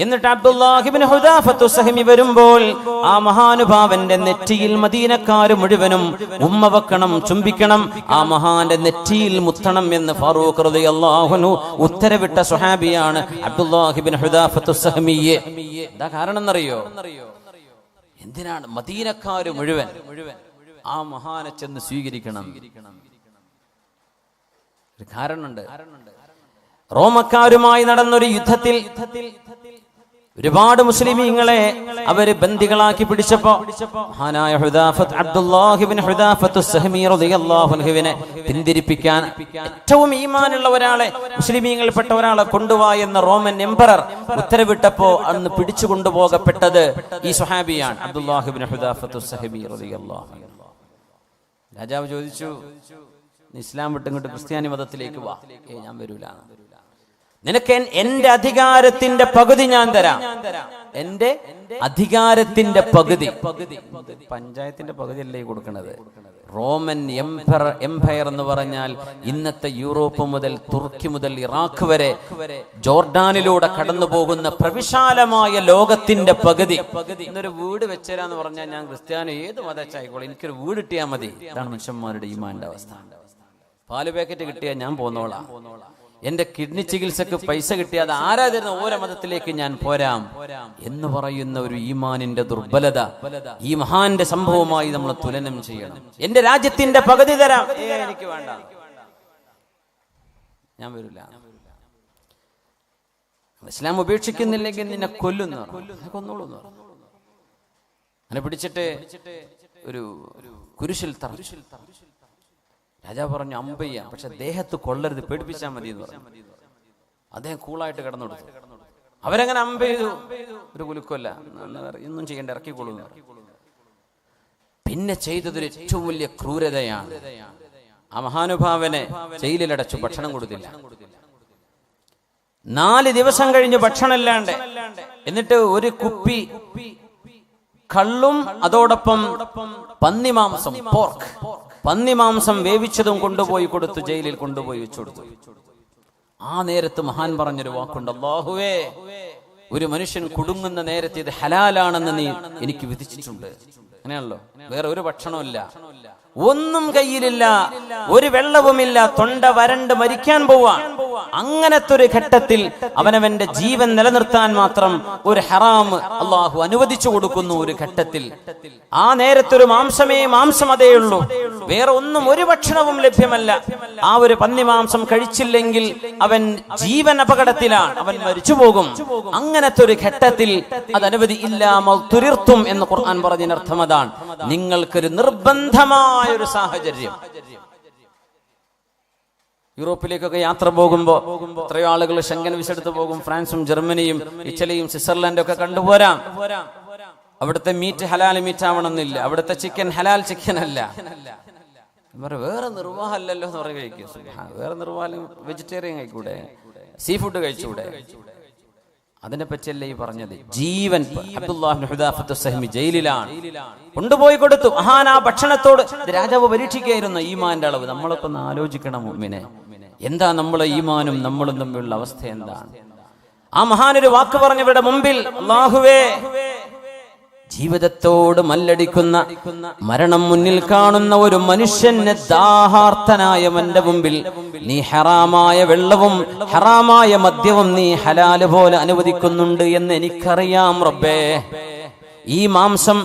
എന്നിട്ട് അബ്ദുല്ലാഹി ഇബ്നു ഹുദാഫത്തു സഹ്മി വരുമ്പോൾ ആ മഹാനുഭാവന്റെ നെറ്റിയിൽ മദീനക്കാർ മുഴുവനും ഉമ്മ വെക്കണം, ചുംബിക്കണം, ആ മഹാന്റെ നെറ്റിയിൽ മുത്തണം എന്ന് ഫാറൂഖ് റളിയല്ലാഹു അൻഹു ഉത്തരവിട്ട സ്വഹാബിയാണ് അബ്ദുല്ലാഹി ഇബ്നു ഹുദാഫത്തു സഹ്മി. എന്താ കാരണം എന്നറിയോ? എന്തിനാണ് മദീനക്കാർ മുഴുവൻ ആ മഹാനെ ചെന്ന് സ്വീകരിക്കണം? ഒരു കാരണമുണ്ട്. റോമക്കാരുമായി നടന്നൊരു യുദ്ധത്തിൽ ഒരുപാട് മുസ്ലിമീങ്ങളെ അവര് ബന്ദികളാക്കി പിടിച്ചപ്പോ മഹാനായ അബ്ദുല്ലാഹി ഇബ്നു ഹുദാഫത്തു സഹ്മി റളിയല്ലാഹു അൻഹുവിനെ പിന്തിരിപ്പിക്കാൻ ഏറ്റവും ഈമാനുള്ള ഒരാളെ, മുസ്ലിമീങ്ങളിൽപ്പെട്ട ഒരാളെ കൊണ്ടുവാ എന്ന റോമൻ എംപറർ ഉത്തരവിട്ടപ്പോ അന്ന് പിടിച്ചു കൊണ്ടുപോകപ്പെട്ടത് ഈ സ്വഹാബിയാണ്, അബ്ദുല്ലാഹി ഇബ്നു ഹുദാഫത്തു സഹ്മി റളിയല്ലാഹു അൻഹു. രാജാവ് ചോദിച്ചു, ഇസ്ലാം വിട്ടിങ്ങോട്ട് ക്രിസ്ത്യാനി മതത്തിലേക്ക് വാ. ഞാൻ വരൂല. നിനക്ക് എന്റെ അധികാരത്തിന്റെ പകുതി ഞാൻ തരാം. എന്റെ അധികാരത്തിന്റെ പകുതി, പഞ്ചായത്തിന്റെ പകുതിയല്ലേ കൊടുക്കുന്നത്. റോമൻ എംപയർ എന്ന് പറഞ്ഞാൽ ഇന്നത്തെ യൂറോപ്പ് മുതൽ തുർക്കി മുതൽ ഇറാഖ് വരെ ജോർഡാനിലൂടെ കടന്നു പോകുന്ന പ്രവിശാലമായ ലോകത്തിന്റെ പകുതി. ഇന്നൊരു വീട് വെച്ചരാന്ന് പറഞ്ഞാൽ ഞാൻ ക്രിസ്ത്യാനി ഏത് മതച്ചായിക്കോളെ, എനിക്കൊരു വീട് കിട്ടിയാൽ മതി. ഇതാണ് മനുഷ്യന്മാരുടെ ഈമാന്റെ അവസ്ഥ. പാല് പാക്കറ്റ് കിട്ടിയാൽ ഞാൻ പോന്നോളാം. എന്റെ കിഡ്നി ചികിത്സക്ക് പൈസ കിട്ടിയാൽ ആരാ തരുന്ന ഓരോ മതത്തിലേക്ക് ഞാൻ പോരാം എന്ന് പറയുന്ന ഒരു ഈമാനിന്റെ ദുർബലത ഈ മഹാന്റെ സംഭവമായി നമ്മൾ തുലനം ചെയ്യണം. എന്റെ രാജ്യത്തിന്റെ പകുതി തരാം, എനിക്ക് വേണ്ട, ഞാൻ വരില്ല. ഇസ്ലാം ഉപേക്ഷിക്കുന്നില്ലെങ്കിൽ നിന്നെ കൊല്ലുന്നു, കൊന്നോളൂ. അങ്ങനെ പിടിച്ചിട്ട് ഒരു കുരിശിൽ തറച്ചു. രാജാവ് പറഞ്ഞു അമ്പയ്യ, പക്ഷെ ദേഹത്ത് കൊള്ളരുത്, പേടിപ്പിച്ചാൽ മതി എന്ന് പറഞ്ഞു. അദ്ദേഹം കൂളായിട്ട് കിടന്നു കൊടുത്തു. അവരങ്ങനെ അമ്പ ചെയ്തു. ഒരു കുലുക്കല്ല, ഒന്നും ചെയ്യേണ്ട, ഇറക്കിക്കൊള്ളുന്നു. പിന്നെ ചെയ്തതൊരു ഏറ്റവും വലിയ ക്രൂരതയാണ്. ആ മഹാനുഭാവനെ ജയിലിലടച്ചു, ഭക്ഷണം കൊടുത്തില്ല. 4 ദിവസം കഴിഞ്ഞ് ഭക്ഷണം ഇല്ലാണ്ട്. എന്നിട്ട് ഒരു കുപ്പി കള്ളും അതോടൊപ്പം പന്നിമാംസം, പോർക്ക്, പന്നിമാംസം വേവിച്ചതും കൊണ്ടുപോയി കൊടുത്തു, ജയിലിൽ കൊണ്ടുപോയി വെച്ചു കൊടുത്തു. ആ നേരത്ത് മഹാൻ പറഞ്ഞൊരു വാക്കുണ്ട്, അല്ലാഹുവേ, ഒരു മനുഷ്യൻ കുടുങ്ങുന്ന നേരത്തെ ഇത് ഹലാലാണെന്ന് നീ എനിക്ക് വിധിച്ചിട്ടുണ്ട്. അങ്ങനെയാണല്ലോ, വേറെ ഒരു ഭക്ഷണമില്ല, ഒന്നും കയ്യിലില്ല, ഒരു വെള്ളവുമില്ല, തൊണ്ട വരണ്ട് മരിക്കാൻ പോവാൻ. അങ്ങനത്തെ ഒരു ഘട്ടത്തിൽ അവനവന്റെ ജീവൻ നിലനിർത്താൻ മാത്രം ഒരു ഹറാം അള്ളാഹു അനുവദിച്ചു കൊടുക്കുന്നു. ഒരു ഘട്ടത്തിൽ ആ നേരത്തൊരു മാംസം അതേ ഉള്ളൂ, വേറെ ഒന്നും ഒരു ഭക്ഷണവും ലഭ്യമല്ല. ആ ഒരു പന്നിമാംസം കഴിച്ചില്ലെങ്കിൽ അവൻ ജീവൻ അപകടത്തിലാണ്, അവൻ മരിച്ചു പോകും. അങ്ങനത്തെ ഒരു ഘട്ടത്തിൽ അത് അനുവദി ഇല്ലാമത്തും എന്ന് ഖുർആൻ പറഞ്ഞതിനർത്ഥം അതാണ്, നിങ്ങൾക്കൊരു നിർബന്ധമായ ഒരു സാഹചര്യം. യൂറോപ്പിലേക്കൊക്കെ യാത്ര പോകുമ്പോ എത്രയോ ആളുകൾ ഷെങ്കൻ വിസ എടുത്ത് പോകും. ഫ്രാൻസും ജർമ്മനിയും ഇറ്റലിയും സ്വിറ്റ്സർലൻഡും ഒക്കെ കണ്ടുപോരാം. അവിടുത്തെ മീറ്റ് ഹലാൽ മീറ്റ് ആവണമെന്നില്ല, അവിടുത്തെ ചിക്കൻ ഹലാൽ ചിക്കൻ അല്ല. വേറെ നിർവാഹമല്ലല്ലോ എന്ന് പറഞ്ഞ് കഴിക്കും. വേറെ നിർവാഹം വെജിറ്റേറിയൻ കഴിക്കൂടെ, സീ ഫുഡ് കഴിച്ചൂടെ? അതിനെ പറ്റിയല്ലേ ഈ പറഞ്ഞത്. ജീവൻ അബ്ദുല്ലാഹ് ഹുദാഫത്ത് സഹ്മി ജയിലിലാണ്, കൊണ്ടുപോയി കൊടുത്തു. ആ ഭക്ഷണത്തോട് രാജാവ് പരീക്ഷിക്കുകയായിരുന്നു ഈമാന്റെ അളവ്. നമ്മളൊക്കെ ഒന്ന് ആലോചിക്കണം മുഅ്മിനെ, എന്താ നമ്മളെ ഈമാനും നമ്മളും തമ്മിലുള്ള അവസ്ഥ എന്താണ്? ആ മഹാനൊരു വാക്ക് പറഞ്ഞവരുടെ മുമ്പിൽ, അല്ലാഹുവേ, ജീവിതത്തോട് മല്ലടിക്കുന്ന, മരണം മുന്നിൽ കാണുന്ന ഒരു മനുഷ്യന് ദാഹാർത്തനായവന്റെ മുമ്പിൽ നീ ഹറാമായ വെള്ളവും ഹറാമായ മദ്യവും നീ ഹലാല് പോലെ അനുവദിക്കുന്നുണ്ട് എന്ന് എനിക്കറിയാം റബ്ബേ. ഈ മാംസം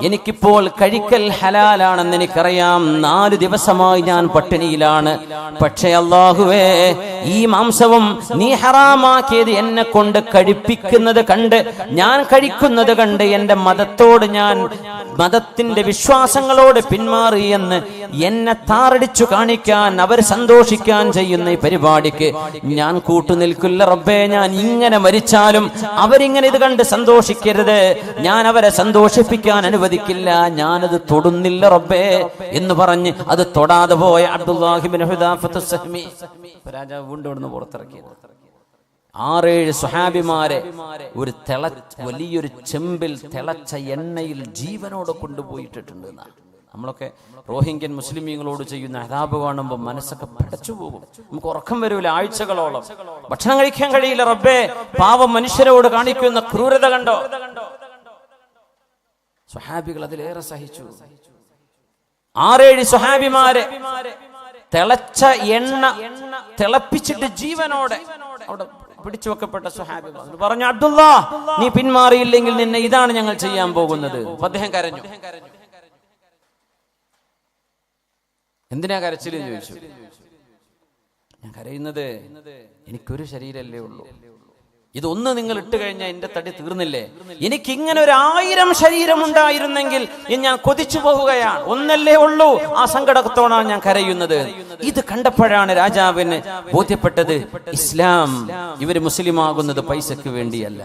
എനിക്കിപ്പോൾ കഴിക്കൽ ഹലാലാണെന്ന് എനിക്കറിയാം. 4 ദിവസമായി ഞാൻ പട്ടിണിയിലാണ്. പക്ഷേ അല്ലാഹുവേ, ഈ മാംസവും നീ ഹറാമാക്കിയത് എന്നെ കൊണ്ട് കഴിപ്പിക്കുന്നത് കണ്ട്, ഞാൻ കഴിക്കുന്നത് കണ്ട് എന്റെ മതത്തോട്, ഞാൻ മതത്തിന്റെ വിശ്വാസങ്ങളോട് പിന്മാറി എന്ന് എന്നെ താറടിച്ചു കാണിക്കാൻ, അവർ സന്തോഷിക്കാൻ ചെയ്യുന്ന ഈ പരിപാടിക്ക് ഞാൻ കൂട്ടുനിൽക്കില്ല റബ്ബേ. ഞാൻ ഇങ്ങനെ മരിച്ചാലും അവരിങ്ങനെ ഇത് കണ്ട് സന്തോഷിക്കരുത്, ഞാൻ അവരെ സന്തോഷിപ്പിക്കാൻ അനുവദിക്കില്ല, ഞാനത് തൊടുന്നില്ല റബ്ബേ എന്ന് പറഞ്ഞ് അത് തൊടാതെ പോയ അബ്ദുല്ലാഹി ഇബ്നു ഹുദാഫത്ത് സഹ്മി രാജാവ് വീണ്ടും ഇവിടുന്ന് പുറത്തിറക്കിയത്. 6-7 സ്വഹാബിമാരെ ഒരു വലിയൊരു ചെമ്പിൽ തിളച്ച എണ്ണയിൽ ജീവനോടെ കൊണ്ടുപോയിട്ടിട്ടുണ്ട്. നമ്മളൊക്കെ റോഹിംഗ്യൻ മുസ്ലിമീങ്ങളോട് ചെയ്യുന്ന അദാബ് കാണുമ്പോൾ മനസ്സൊക്കെ പടച്ചു പോകും. നമുക്ക് ഉറക്കം വരൂല, ആഴ്ചകളോളം ഭക്ഷണം കഴിക്കാൻ കഴിയില്ല. റബ്ബേ, പാവം മനുഷ്യരോട് കാണിക്കുന്ന ക്രൂരത കണ്ടോ? സ്വഹാബികൾ അതിലേറെ സഹിച്ചു. 6-7 സ്വഹാബിമാരെ തിളച്ച എണ്ണ തിളപ്പിച്ചിട്ട് ജീവനോടെ അവിടെ പിടിച്ചു വെക്കപ്പെട്ട സ്വഹാബിമാർ പറഞ്ഞു, അബ്ദുല്ലാ, നീ പിന്മാറിയില്ലെങ്കിൽ നിന്നെ ഇതാണ് ഞങ്ങൾ ചെയ്യാൻ പോകുന്നത്. അദ്ദേഹം കരഞ്ഞു. എന്തിനാ കരച്ചിലെന്ന് ചോദിച്ചു. ഞാൻ കരയുന്നത് എനിക്കൊരു ശരീരമല്ലേ ഉള്ളൂ, ഇതൊന്ന് നിങ്ങൾ ഇട്ട് കഴിഞ്ഞാൽ എന്റെ തടി തീർന്നില്ലേ? എനിക്കിങ്ങനെ 1000 ശരീരം ഉണ്ടായിരുന്നെങ്കിൽ ഞാൻ കൊതിച്ചു പോവുകയാണ്. ഒന്നല്ലേ ഉള്ളൂ, ആ സങ്കടത്തോടാണ് ഞാൻ കരയുന്നത്. ഇത് കണ്ടപ്പോഴാണ് രാജാവിന് ബോധ്യപ്പെട്ടത്, ഇസ്ലാം, ഇവര് മുസ്ലിം ആകുന്നത് പൈസക്ക് വേണ്ടിയല്ല.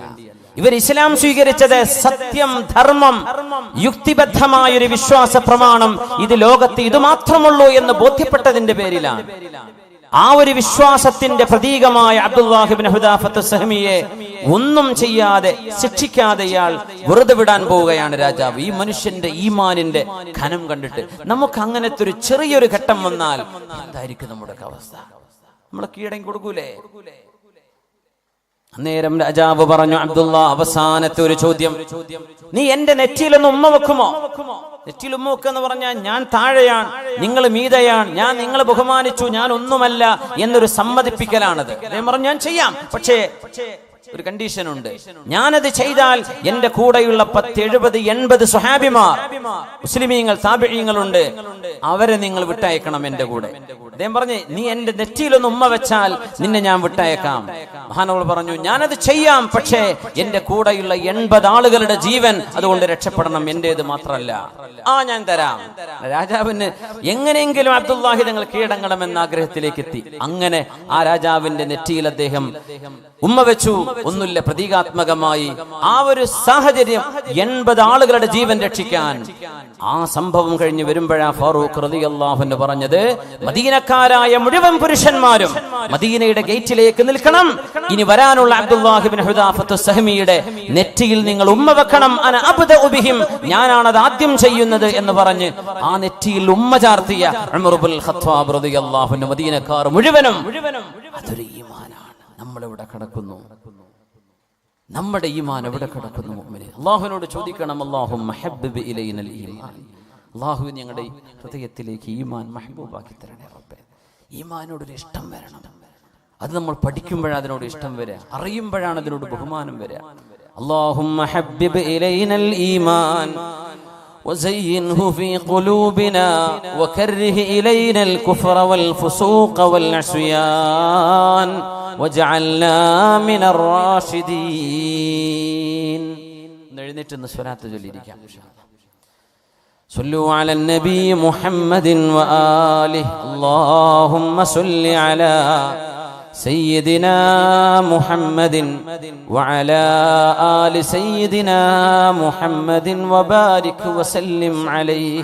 ഇവർ ഇസ്ലാം സ്വീകരിച്ചത് സത്യം, ധർമ്മം, യുക്തിബദ്ധമായൊരു വിശ്വാസ പ്രമാണം, ഇത് ലോകത്ത് ഇത് മാത്രമുള്ളൂ എന്ന് ബോധ്യപ്പെട്ടതിന്റെ പേരിലാണ്. ആ ഒരു വിശ്വാസത്തിന്റെ പ്രതീകമായ അബ്ദുല്ലാഹി ഇബ്നു ഹുദാഫത്ത് സഹ്മിയെ ഒന്നും ചെയ്യാതെ ശിക്ഷിക്കാതെ ഇയാൾ വെറുതെ വിടാൻ പോവുകയാണ് രാജാവ്. ഈ മനുഷ്യന്റെ ഈമാനിന്റെ ഘനം കണ്ടിട്ട് നമുക്ക് അങ്ങനത്തെ ഒരു ചെറിയൊരു ഘട്ടം വന്നാൽ എന്തായിരിക്കും നമ്മുടെ അവസ്ഥ? നമ്മളെ കീഴടങ്ങി കൊടുക്കൂലേ? അന്നേരം രാജാവ് പറഞ്ഞു, അബ്ദുള്ള, അവസാനത്തെ ഒരു ചോദ്യം, നീ എന്റെ നെറ്റിയിലൊന്ന് ഉമ്മ വെക്കുമോ? നെറ്റിയിൽ ഉമ്മ വെക്കെന്ന് പറഞ്ഞാൽ ഞാൻ താഴെയാണ്, നിങ്ങൾ മീതയാണ്, ഞാൻ നിങ്ങളെ ബഹുമാനിച്ചു, ഞാൻ ഒന്നുമല്ല എന്നൊരു സമ്മതിപ്പിക്കലാണത്. അദ്ദേഹം പറഞ്ഞു, ഞാൻ ചെയ്യാം, പക്ഷേ ഒരു കണ്ടീഷൻ ഉണ്ട്. ഞാനത് ചെയ്താൽ എന്റെ കൂടെയുള്ള 10, 70, 80 സ്വഹാബിമാർ, മുസ്ലിമീങ്ങൾ, താബിഈങ്ങളുണ്ട്, അവരെ നിങ്ങൾ വിട്ടയക്കണം എന്റെ കൂടെ. അദ്ദേഹം പറഞ്ഞു, നീ എന്റെ നെറ്റിയിലൊന്ന് ഉമ്മ വെച്ചാൽ നിന്നെ ഞാൻ വിട്ടയക്കാം. മഹാനവർ പറഞ്ഞു, ഞാനത് ചെയ്യാം, പക്ഷേ എന്റെ കൂടെയുള്ള 80 ആളുകളുടെ ജീവൻ അതുകൊണ്ട് രക്ഷപ്പെടണം, എന്റേത് മാത്രമല്ല. ഞാൻ തരാം. രാജാവിന് എങ്ങനെയെങ്കിലും അബ്ദുല്ലാഹി തങ്ങൾ കീഴടങ്ങണമെന്ന ആഗ്രഹത്തിലേക്ക് എത്തി. അങ്ങനെ ആ രാജാവിന്റെ നെറ്റിയിൽ അദ്ദേഹം ഉമ്മ വെച്ചു. ഒന്നുമില്ല, പ്രതീകാത്മകമായി ആ ഒരു സാഹചര്യം 80 ആളുകളുടെ ജീവൻ രക്ഷിക്കാൻ. ആ സംഭവം കഴിഞ്ഞ് വരുമ്പോഴാ ഫാറൂഖ് റളിയല്ലാഹു അൻഹു പറഞ്ഞത്, മദീന മദീനക്കാരായ മുഴുവൻ പുരുഷന്മാരും മദീനയുടെ ഗേറ്റിലേക്ക് നിൽക്കണം. ഇനി വരാനുള്ള അബ്ദുല്ലാഹി ഇബ്നു ഹുദാഫത്തു സഹമിയുടെ നെറ്റിയിൽ നിങ്ങൾ ഉമ്മ വെക്കണം. അന അബ്ദഉ ബിഹിം, ഞാനാണത് ആദ്യം ചെയ്യുന്നത് എന്ന് പറഞ്ഞ് ആ നെറ്റിയിൽ ഉമ്മ ചാർത്തിയ ഉമർ ഇബ്നുൽ ഖത്താബ് റളിയല്ലാഹു അൻഹു മദീനക്കാർ മുഴുവനും അതൊരു ഈമാനാണ്. നമ്മളെവിടെ കിടക്കുന്നു? നമ്മുടെ ഈമാൻ എവിടെ കിടക്കുന്നു? മുഅ്മിനേ, അല്ലാഹുവിനോട് ചോദിക്കണം, അല്ലാഹുമ്മ ഹബ്ബിബ് ഇലൈനൽ ഈമാൻ, അല്ലാഹു ഞങ്ങളുടെ ഹൃദയത്തിലേക്ക് ഈമാൻ മഹ്ബൂബാക്കി തരണേ റബ്ബേ. ഈമാനോടൊരു ഇഷ്ടം വരണം. അത് നമ്മൾ പഠിക്കുമ്പോഴാണ് അതിനോട് ഇഷ്ടം വരിക, അറിയുമ്പോഴാണ് അതിനോട് ബഹുമാനം വരിക. അല്ലാഹുമ്മ ഹബ്ബിബ് ഇലൈനൽ ഈമാൻ وزينه في قلوبنا وكره إلينا الكفر والفسوق والعصيان وجعلنا من الراشدين. എഴുന്നേറ്റ് സ്വലാത്ത് ചൊല്ലിയിരിക്കാം. صلوا على النبي محمد وآله اللهم صل على سيدنا محمد وعلى آل سيدنا محمد وبارك وسلم عليه.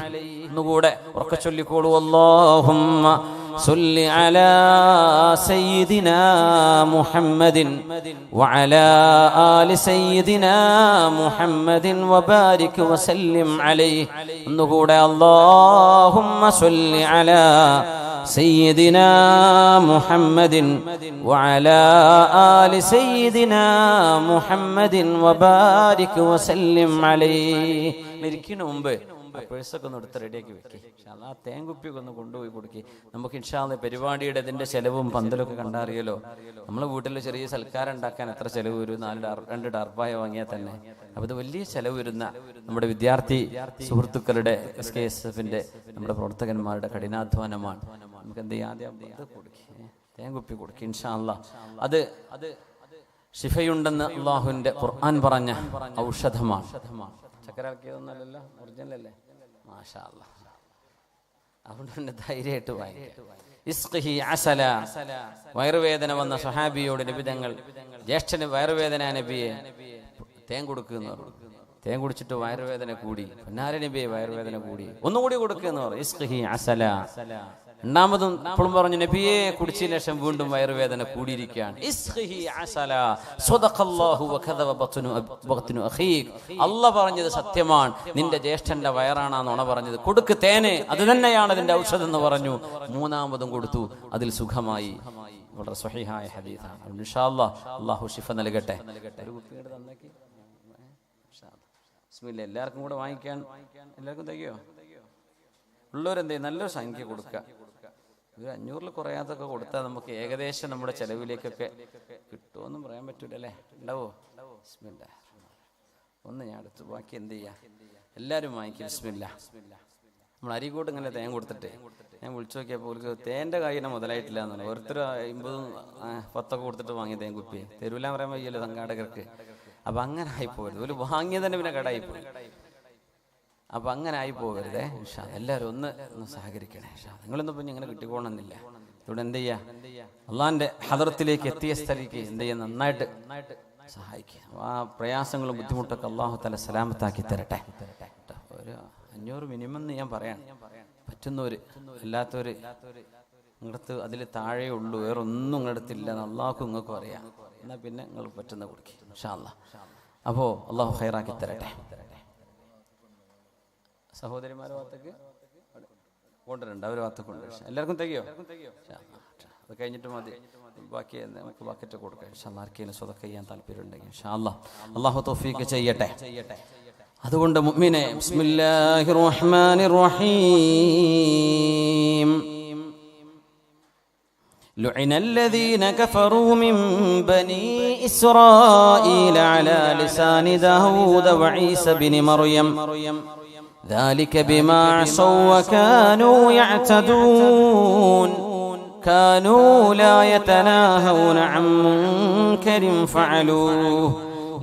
نقول وركشلي قولوا اللهم صل على سيدنا محمد وعلى آل سيدنا محمد وبارك وسلم عليه. نقول اللهم صل على سيدنا محمد وعلى آل سيدنا محمد وبارك وسلم عليه. ഇരിക്കുന്ന മുമ്പ് പേഴ്സൊക്കെ ഒന്ന് എടുത്ത് റെഡിയാക്കി വെക്കേ. ആ തേങ്കുപ്പിയൊക്കെ ഒന്ന് കൊണ്ടുപോയി കൊടുക്കി. നമുക്ക് ഇൻഷാല്ലാ പരിപാടിയുടെ ഇതിൻ്റെ ചെലവും പന്തലൊക്കെ കണ്ടറിയല്ലോ. നമ്മളെ വീട്ടിൽ ചെറിയ സൽക്കാരം ഉണ്ടാക്കാൻ എത്ര ചെലവ് വരും? 2 ഡർപ്പായ വാങ്ങിയാൽ തന്നെ. അപ്പോൾ ഇത് വലിയ ചെലവ് വരുന്ന നമ്മുടെ വിദ്യാർത്ഥി സുഹൃത്തുക്കളുടെ SKSF-ന്റെ നമ്മുടെ പ്രവർത്തകന്മാരുടെ കഠിനാധ്വാനമാണ്. നമുക്ക് എന്ത് ചെയ്യാം? ആദ്യം അത് കൊടുക്കി, തേങ്കുപ്പി കൊടുക്കി. ഇൻഷാല്ലാ അത് ഷിഫയുണ്ടെന്ന് അള്ളാഹുവിൻ്റെ ഖുർആൻ പറഞ്ഞ ഔഷധമാണ്. ചക്കരക്കിയതൊന്നല്ലല്ലോ, ഒറിജിനൽ അല്ലേ? മാഷാ അല്ലാ. അതുകൊണ്ട് തന്നെ ധൈര്യമായിട്ട് വാങ്ങിക്കാം. ഇസ്ഖിഹി അസല, വയറുവേദന വന്ന സ്വഹാബിയോട് നബി തങ്ങൾ, ജ്യേഷ്ഠന് വയറുവേദന, നബിയെ തേൻ കൊടുക്കുന്നു പറഞ്ഞു. തേൻ കുടിച്ചിട്ട് വയറുവേദന കൂടി. പൊന്നാര നബിയെ വയറുവേദന കൂടി, ഒന്നുകൂടി കൊടുക്കുന്നു പറഞ്ഞു. ഇസ്ഖിഹി അസല. രണ്ടാമതും ഇപ്പോഴും പറഞ്ഞു, നബിയെ കുടിച്ചതിന് ശേഷം വീണ്ടും വയറുവേദന കൂടിയിരിക്കുകയാണ്. അല്ലാഹ് പറഞ്ഞത് സത്യമാണ്, നിന്റെ ജ്യേഷ്ഠന്റെ വയറാണ് നുണ പറഞ്ഞത്. കൊടുക്ക് തേന്, അത് തന്നെയാണ് അതിന്റെ ഔഷധം എന്ന് പറഞ്ഞു. മൂന്നാമതും കൊടുത്തു, അതിൽ സുഖമായി. വളരെ സ്വഹീഹായ ഹദീസാണ്. ഇൻഷാ അല്ലാഹ് അല്ലാഹു ശിഫ നൽകട്ടെ. ഒരു കുപ്പിയുടെ തന്നേക്ക്. ബിസ്മില്ലാ. എല്ലാവർക്കും കൂടെ വാങ്ങിക്കാൻ എല്ലാവർക്കും തയ്യോ? ഉള്ളവരെന്ത് ചെയ്യും? നല്ലൊരു സംഖ്യ കൊടുക്കുക. ഒരു 500 കുറയാത്തൊക്കെ കൊടുത്താൽ നമുക്ക് ഏകദേശം നമ്മുടെ ചെലവിലേക്കൊക്കെ കിട്ടുമെന്നും പറയാൻ പറ്റൂല അല്ലേ? ഉണ്ടാവോ? ബിസ്മില്ലാ. ഒന്ന് ഞാൻ എടുത്തു, ബാക്കി എന്ത് ചെയ്യാം? എല്ലാവരും വാങ്ങിക്കും. ബിസ്മില്ലാ. നമ്മൾ അരിക്കോട്ട് ഇങ്ങനെ തേൻ കൊടുത്തിട്ട് ഞാൻ വിളിച്ചു നോക്കിയപ്പോൾ ഒരു തേൻ്റെ കായിനെ മുതലായിട്ടില്ല എന്നാണ്. ഓരോരുത്തർ 50 10 കൊടുത്തിട്ട് വാങ്ങിയ തേൻ കുപ്പി തരൂല പറയാൻ വയ്യല്ലോ സംഘാടകർക്ക്. അപ്പം അങ്ങനെ ആയിപ്പോകരുത്. ഒരു വാങ്ങിയത് തന്നെ പിന്നെ കടായിപ്പോയി. അപ്പം അങ്ങനെ ആയി പോകരുതേ. എല്ലാവരും ഒന്ന് സഹകരിക്കണേ. നിങ്ങളൊന്നും പിന്നെ ഇങ്ങനെ കിട്ടിക്കോണമെന്നില്ല. ഇവിടെ എന്ത് ചെയ്യുക? അള്ളാഹിൻ്റെ ഹദറത്തിലേക്ക് എത്തിയ സ്ഥലത്തേക്ക് എന്ത് ചെയ്യുക? നന്നായിട്ട് സഹായിക്കുക. ആ പ്രയാസങ്ങളും ബുദ്ധിമുട്ടൊക്കെ അള്ളാഹു തആല സലാമത്താക്കി തരട്ടെ. ഒരു 500 മിനിമം എന്ന് ഞാൻ പറയാം. പറ്റുന്നവർ, അല്ലാത്തവർ നിങ്ങളടുത്ത് അതിൽ താഴെ ഉള്ളൂ, വേറെ ഒന്നും നിങ്ങളടുത്തില്ല എന്ന് അള്ളാഹുക്കും നിങ്ങൾക്കും അറിയാം. എന്നാൽ പിന്നെ നിങ്ങൾ പറ്റുന്ന കൊടുക്കുക ഇൻഷാ അല്ലാഹ്. അപ്പോൾ അള്ളാഹു ഖൈറാക്കി തരട്ടെ. സഹോദരിമാരുടെ ഭാഗത്തേക്ക് കൊണ്ടുവരണ്ട, അവർ ഭാഗത്ത് കൊണ്ടുവരും. എല്ലാവർക്കും തികയോ? അത് കഴിഞ്ഞിട്ട് മതി. ബാക്കി നമുക്ക് ബക്കറ്റ് കൊടുക്കാം. ഇൻഷാ അല്ലാഹ് ആർക്കെങ്കിലും സ്വതക്ക ചെയ്യാൻ താല്പര്യം ഉണ്ടെങ്കിൽ ഇൻഷാ അല്ലാഹ് അള്ളാഹു തൗഫീഖ് ചെയ്യട്ടെ. അതുകൊണ്ട് മുഅ്മിനേ, ബിസ്മില്ലാഹിർ റഹ്മാനിർ റഹീം. لعن الذين كفروا من بني إسرائيل على لسان داود وعيسى بن مريم ذلك بما عصوا وكانوا يعتدون كانوا لا يتناهون عن منكر فعلوه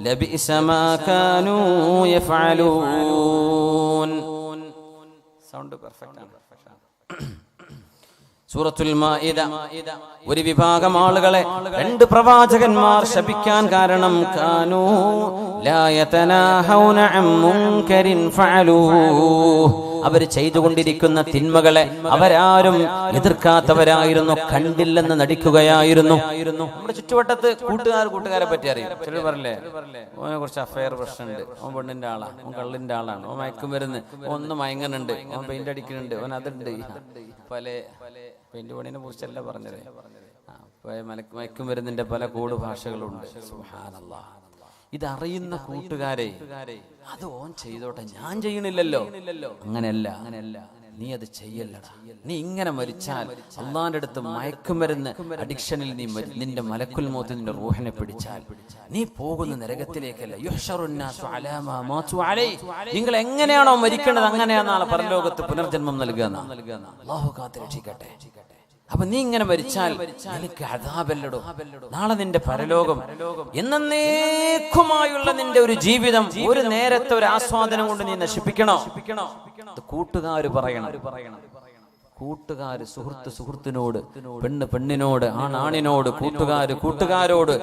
لبئس ما كانوا يفعلون. Sound perfect. സൂറത്തുൽ മാഇദ. ഒരു വിഭാഗം ആളുകളെ 2 പ്രവാചകന്മാർ ശപിക്കാൻ കാരണം കാനൂ ലാ യതനാഹൗന അൻ മുൻകരിൻ ഫഅലൂ, അവർ ചെയ്തുകൊണ്ടിരിക്കുന്ന തിന്മകളെ അവരാരും എതിർക്കാത്തവരായിരുന്നു, കണ്ടില്ലെന്ന് നടിക്കുകയായിരുന്നു. നമ്മുടെ ചുറ്റുവട്ടത്ത് കൂട്ടുകാരെ പറ്റി അറിയാം. ചിലർ പറയില്ലേ, ഓനെ കുറച്ച് അഫയർ പ്രശ്നമുണ്ട്, ഓൻ പെണ്ണിന്റെ ആളാണ്, ഓൻ കള്ളിന്റെ ആളാണ്, ഓൻ മയക്കുമരുന്ന്, ഒന്ന് മയങ്ങനുണ്ട്, ഓൻ പെയിന്റ് അടിക്കുന്നുണ്ട്, ഓൻ അതുണ്ട്. പല പെയിന്റ് പണിനെ കുറിച്ചല്ല പറഞ്ഞത്, മയക്കുമരുന്നിന്റെ പല കോഡ് ഭാഷകളുണ്ട്. സുബ്ഹാനല്ലാഹ്. ഇതറിയുന്ന കൂട്ടുകാരെ അത് ഓൻ ചെയ്തോട്ടെ, ഞാൻ ചെയ്യണില്ലല്ലോ. അങ്ങനെയല്ല, നീ അത് ചെയ്യല്ലടാ. നീ ഇങ്ങനെ മരിച്ചാൽ അള്ളാന്റെ അടുത്ത് മയക്കുമരുന്ന് അഡിക്ഷനിൽ നീ നിന്റെ മലക്കുൽ മൗത്ത് നിന്റെ റൂഹിനെ പിടിച്ചാൽ നീ പോകുന്ന നരകത്തിലേക്കല്ല. നിങ്ങൾ എങ്ങനെയാണോ മരിക്കേണ്ടത് അങ്ങനെയാണ് നാളെ പരലോകത്ത് പുനർജന്മം നൽകുക. അല്ലാഹു കാത്ത് രക്ഷിക്കട്ടെ. അപ്പൊ നീ ഇങ്ങനെ മരിച്ചാൽ എനിക്ക് അദാബല്ലടോ, നാളെ നിന്റെ പരലോകം എന്നേക്കുമായുള്ള നിന്റെ ഒരു ജീവിതം ഒരു നേരത്തെ ഒരു ആസ്വാദനം കൊണ്ട് നീ നശിപ്പിക്കണോ? കൂട്ടുകാര് പറയണം. കൂട്ടുകാര് സുഹൃത്തിനോട്, പെണ്ണിനോട്, ആണിനോട്, കൂട്ടുകാരോട്,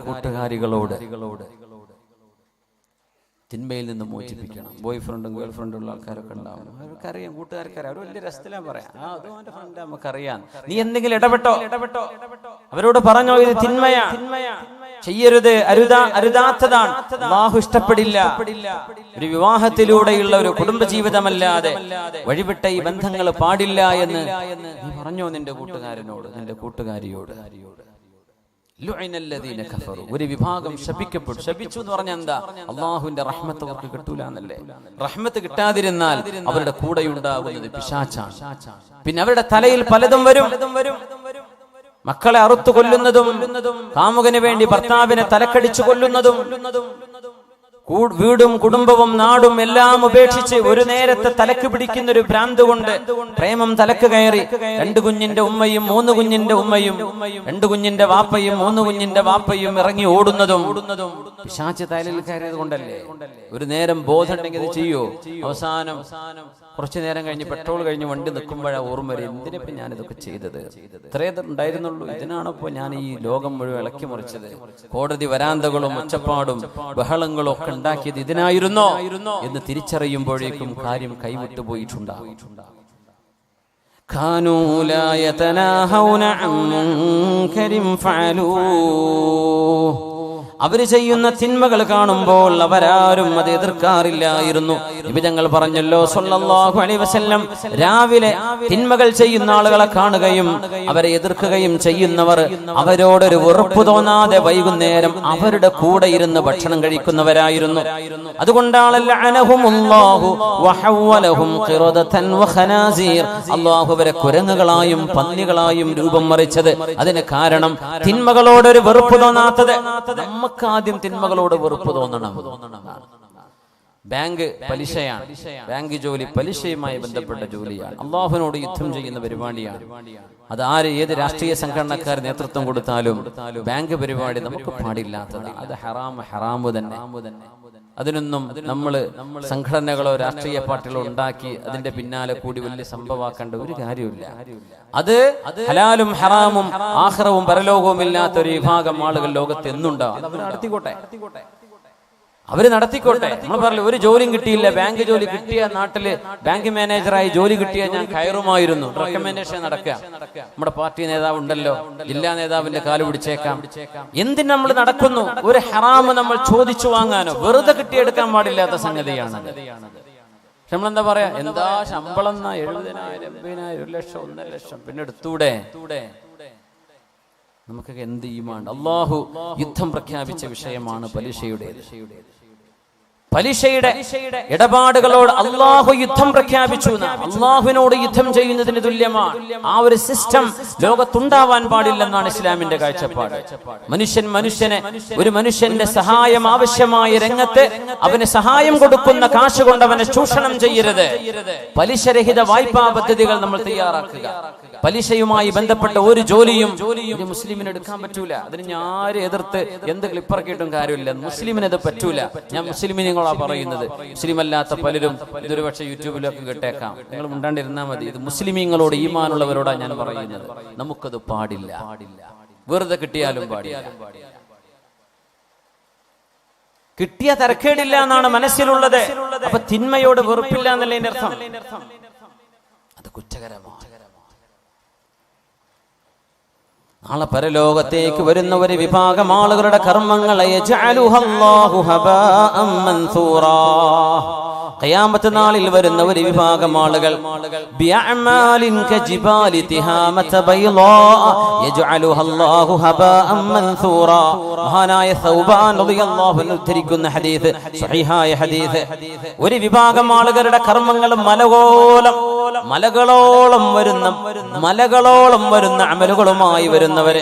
കൂട്ടുകാരികളോട് തിന്മയിൽ നിന്ന് മോചിപ്പിക്കണം. ബോയ് ഫ്രണ്ടും ഗേൾ ഫ്രണ്ടും ഉള്ള ആൾക്കാരൊക്കെ ഉണ്ടാവും. അവർക്കറിയാം, കൂട്ടുകാർക്കറിയാം, അവർ വലിയ രസത്തിലാണ് പറയാം, അത് അവന്റെ ഫ്രണ്ട്, നമുക്കറിയാം. നീ എന്തെങ്കിലും ഇടപെട്ടോ, അവരോട് പറഞ്ഞോ ഇത് തിന്മയാ, ചെയ്യരുത്, അരുതാത്തതാണ്, അല്ലാഹു ഇഷ്ടപ്പെടില്ല. ഒരു വിവാഹത്തിലൂടെയുള്ള ഒരു കുടുംബജീവിതമല്ലാതെ വഴിവിട്ട ഈ ബന്ധങ്ങൾ പാടില്ല എന്ന് നീ പറഞ്ഞോ നിന്റെ കൂട്ടുകാരനോട്, നിന്റെ കൂട്ടുകാരിയോട്. ഒരു വിഭാഗം ശപിക്കപ്പെട്ടു. ശപിച്ചു എന്ന് പറഞ്ഞാൽ എന്താ? അള്ളാഹുവിന്റെ റഹ്മത്ത് അവർക്ക് കിട്ടൂല എന്നല്ലേ. റഹ്മത്ത് കിട്ടാതിരുന്നാൽ അവരുടെ കൂടെയുണ്ടാകുന്നത് പിശാചാണ്. പിന്നെ അവരുടെ തലയിൽ പലതും വരും. മക്കളെ അറുത്തു കൊല്ലുന്നതും, കാമുകന് വേണ്ടി ഭർത്താവിനെ തലക്കടിച്ചു കൊല്ലുന്നതും, വീടും കുടുംബവും നാടും എല്ലാം ഉപേക്ഷിച്ച് ഒരു നേരത്തെ തലക്ക് പിടിക്കുന്ന ഒരു ഭ്രാന്ത് കൊണ്ട് പ്രേമം തലക്ക് കയറി 2 കുഞ്ഞിന്റെ ഉമ്മയും 3 കുഞ്ഞിന്റെ ഉമ്മയും 2 കുഞ്ഞിന്റെ വാപ്പയും 3 കുഞ്ഞിന്റെ വാപ്പയും ഇറങ്ങി ഓടുന്നതും പിശാച് തലയിൽ കയറിയത് കൊണ്ടല്ലേ. ഒരു നേരം ബോധം ഉണ്ടെങ്കിൽ ഇത് ചെയ്യോ? അവസാനം കുറച്ചു നേരം കഴിഞ്ഞ് പെട്രോൾ കഴിഞ്ഞ് വണ്ടി നിൽക്കുമ്പോഴാണ് ഓർമ്മ വരും, എന്തിനിപ്പോ ഞാൻ ഇതൊക്കെ ചെയ്തത്, ഇത്രേ ഉണ്ടായിരുന്നുള്ളൂ, ഇതിനാണിപ്പോ ഞാൻ ഈ ലോകം മുഴുവൻ ഇളക്കി മറിച്ചത്, കോടതി വരാന്തകളും ഒച്ചപ്പാടും ബഹളങ്ങളും ഒക്കെ ഉണ്ടാക്കിയത് ഇതിനായിരുന്നോ എന്ന് തിരിച്ചറിയുമ്പോഴേക്കും കാര്യം കൈവിട്ടു പോയിട്ടുണ്ടാകും. അവര് ചെയ്യുന്ന തിന്മകൾ കാണുമ്പോൾ അവരാരും അത് എതിർക്കാറില്ലായിരുന്നു. നിബിതങ്ങൾ പറഞ്ഞല്ലോ സല്ലല്ലാഹു അലൈഹി വസല്ലം, രാവിലെ തിന്മകൾ ചെയ്യുന്ന ആളുകളെ കാണുകയും അവരെ എതിർക്കുകയും ചെയ്യുന്നവർ അവരോടൊരു വെറുപ്പ് തോന്നാതെ വൈകുന്നേരം അവരുടെ കൂടെ ഇരുന്ന് ഭക്ഷണം കഴിക്കുന്നവരായിരുന്നു. അതുകൊണ്ടാണല്ലോ അനഹുമുല്ലാഹു വഹവലഹും ഖിറദതൻ വഖനാസീർ, അല്ലാഹു അവരെ കുരങ്ങുകളായും പന്നികളായും രൂപം മറിച്ചത്. അതിന് കാരണം തിന്മകളോടൊരു വെറുപ്പ് തോന്നാത്തത്. ആദ്യം തിന്മകളോട് വെറുപ്പ് തോന്നണം. ബാങ്ക് പലിശയാണ്, ബാങ്ക് ജോലി പലിശയുമായി ബന്ധപ്പെട്ട ജോലിയാണ്, അള്ളാഹുവിനോട് യുദ്ധം ചെയ്യുന്ന പരിപാടിയാണ്. അത് ഏത് രാഷ്ട്രീയ സംഘടനക്കാർ നേതൃത്വം കൊടുത്താലും ബാങ്ക് പരിപാടി നമുക്ക് പാടില്ലാത്തതാണ്. അത് ഹറാമു തന്നെ. അതിനൊന്നും നമ്മൾ സംഘടനകളോ രാഷ്ട്രീയ പാർട്ടികളോ ഉണ്ടാക്കി അതിന്റെ പിന്നാലെ കൂടി വലിയ സംഭവമാക്കേണ്ട ഒരു കാര്യമില്ല. അത് ഹലാലും ഹറാമും ആഖിറവും പരലോകവും ഇല്ലാത്ത ഒരു വിഭാഗം ആളുകൾ ലോകത്ത് എന്നുണ്ടാവും. അവര് നടത്തിക്കോട്ടെ. നമ്മൾ പറയില്ല, ഒരു ജോലിയും കിട്ടിയില്ല, ബാങ്ക് ജോലി കിട്ടിയ നാട്ടില് ബാങ്ക് മാനേജറായി ജോലി കിട്ടിയ ഞാൻ കയറുമായിരുന്നു, റെക്കമെൻഡേഷൻ നടക്കുക. നമ്മുടെ പാർട്ടി നേതാവ് ഉണ്ടല്ലോ, ജില്ലാ നേതാവിന്റെ കാല് പിടിച്ചേക്കാം. എന്തിന് നമ്മൾ നടക്കുന്നു? ഒരു ഹറാമ് നമ്മൾ ചോദിച്ചു വാങ്ങാനോ വെറുതെ കിട്ടിയെടുക്കാൻ പാടില്ലാത്ത സംഗതിയാണ്. പക്ഷെ നമ്മളെന്താ പറയാ, എന്താ ശമ്പളം 70,000, 80,000, 1 ലക്ഷം, 1.5 ലക്ഷം, പിന്നെ എടുത്തൂടെ? നമുക്കൊക്കെ എന്ത് ഈമാൻ. അല്ലാഹു യുദ്ധം പ്രഖ്യാപിച്ച വിഷയമാണ് പലിശയുടേത്. പലിശയുടെ ഇടപാടുകളോട് അള്ളാഹു യുദ്ധം പ്രഖ്യാപിച്ചു. അള്ളാഹുവിനോട് യുദ്ധം ചെയ്യുന്നതിന് തുല്യമാണ്. ആ ഒരു സിസ്റ്റം ലോകത്തുണ്ടാവാൻ പാടില്ലെന്നാണ് ഇസ്ലാമിന്റെ കാഴ്ചപ്പാട്. ഒരു മനുഷ്യന്റെ സഹായം ആവശ്യമായ രംഗത്ത് അവന് സഹായം കൊടുക്കുന്ന കാശ് കൊണ്ട് അവനെ ചൂഷണം ചെയ്യരുത്. പലിശരഹിത വായ്പാ പദ്ധതികൾ നമ്മൾ തയ്യാറാക്കുക. പലിശയുമായി ബന്ധപ്പെട്ട ഒരു ജോലിയും മുസ്ലിമിന് എടുക്കാൻ പറ്റൂല. അതിന് ഞാൻ എതിർത്ത് എന്ത് ക്ലിപ്പറക്കിയിട്ടും കാര്യമില്ല. മുസ്ലിമിന് അത് പറ്റൂല. ഞാൻ മുസ്ലിമിനെ പറയുന്നത്. മുസ്ലിം അല്ലാത്ത പലരും ഇതൊരു പക്ഷേ യൂട്യൂബിലൊക്കെ കേട്ടേക്കാം. നിങ്ങൾ മുണ്ടാണ്ടിരുന്നാൽ മതി. ഇത് മുസ്ലിമീങ്ങളോട് ഈമാനുള്ളവരോടാണ് ഞാൻ പറയുന്നത്. നമുക്കത് പാടില്ല. വെറുതെ കിട്ടിയാലും പാടില്ല. കിട്ടിയ തരക്കേടില്ല എന്നാണ് മനസ്സിലുള്ളത്. അപ്പൊ തിന്മയോട് വെറുപ്പില്ല എന്നല്ലേ അർത്ഥം. അത് കുറ്റകരമാണ്. നാളെ പരലോകത്തേക്ക് വരുന്ന ഒരു വിഭാഗം ആളുകളുടെ കർമ്മങ്ങളെ യജ്അലുഹല്ലാഹു ഹബാഅൻ മൻസൂറാ. ഖിയാമത്ത് നാളിൽ വരുന്ന ഒരു വിഭാഗം ആളുകൾ ബിഅഅമാലിൻ കജിബാലി തിഹാമത ബൈളാ യജ്അലുഹല്ലാഹു ഹബാഅൻ മൻസൂറാ. മഹാനായ സൗബാൻ റളിയല്ലാഹു അൻഹു ഉദ്ധരിക്കുന്ന ഹദീസ്, സ്വഹീഹായ ഹദീസ്. ഒരു വിഭാഗം ആളുകളുടെ കർമ്മങ്ങൾ മലകളോളം വരുന്ന അമലുകളുമായി വരുന്നവര്.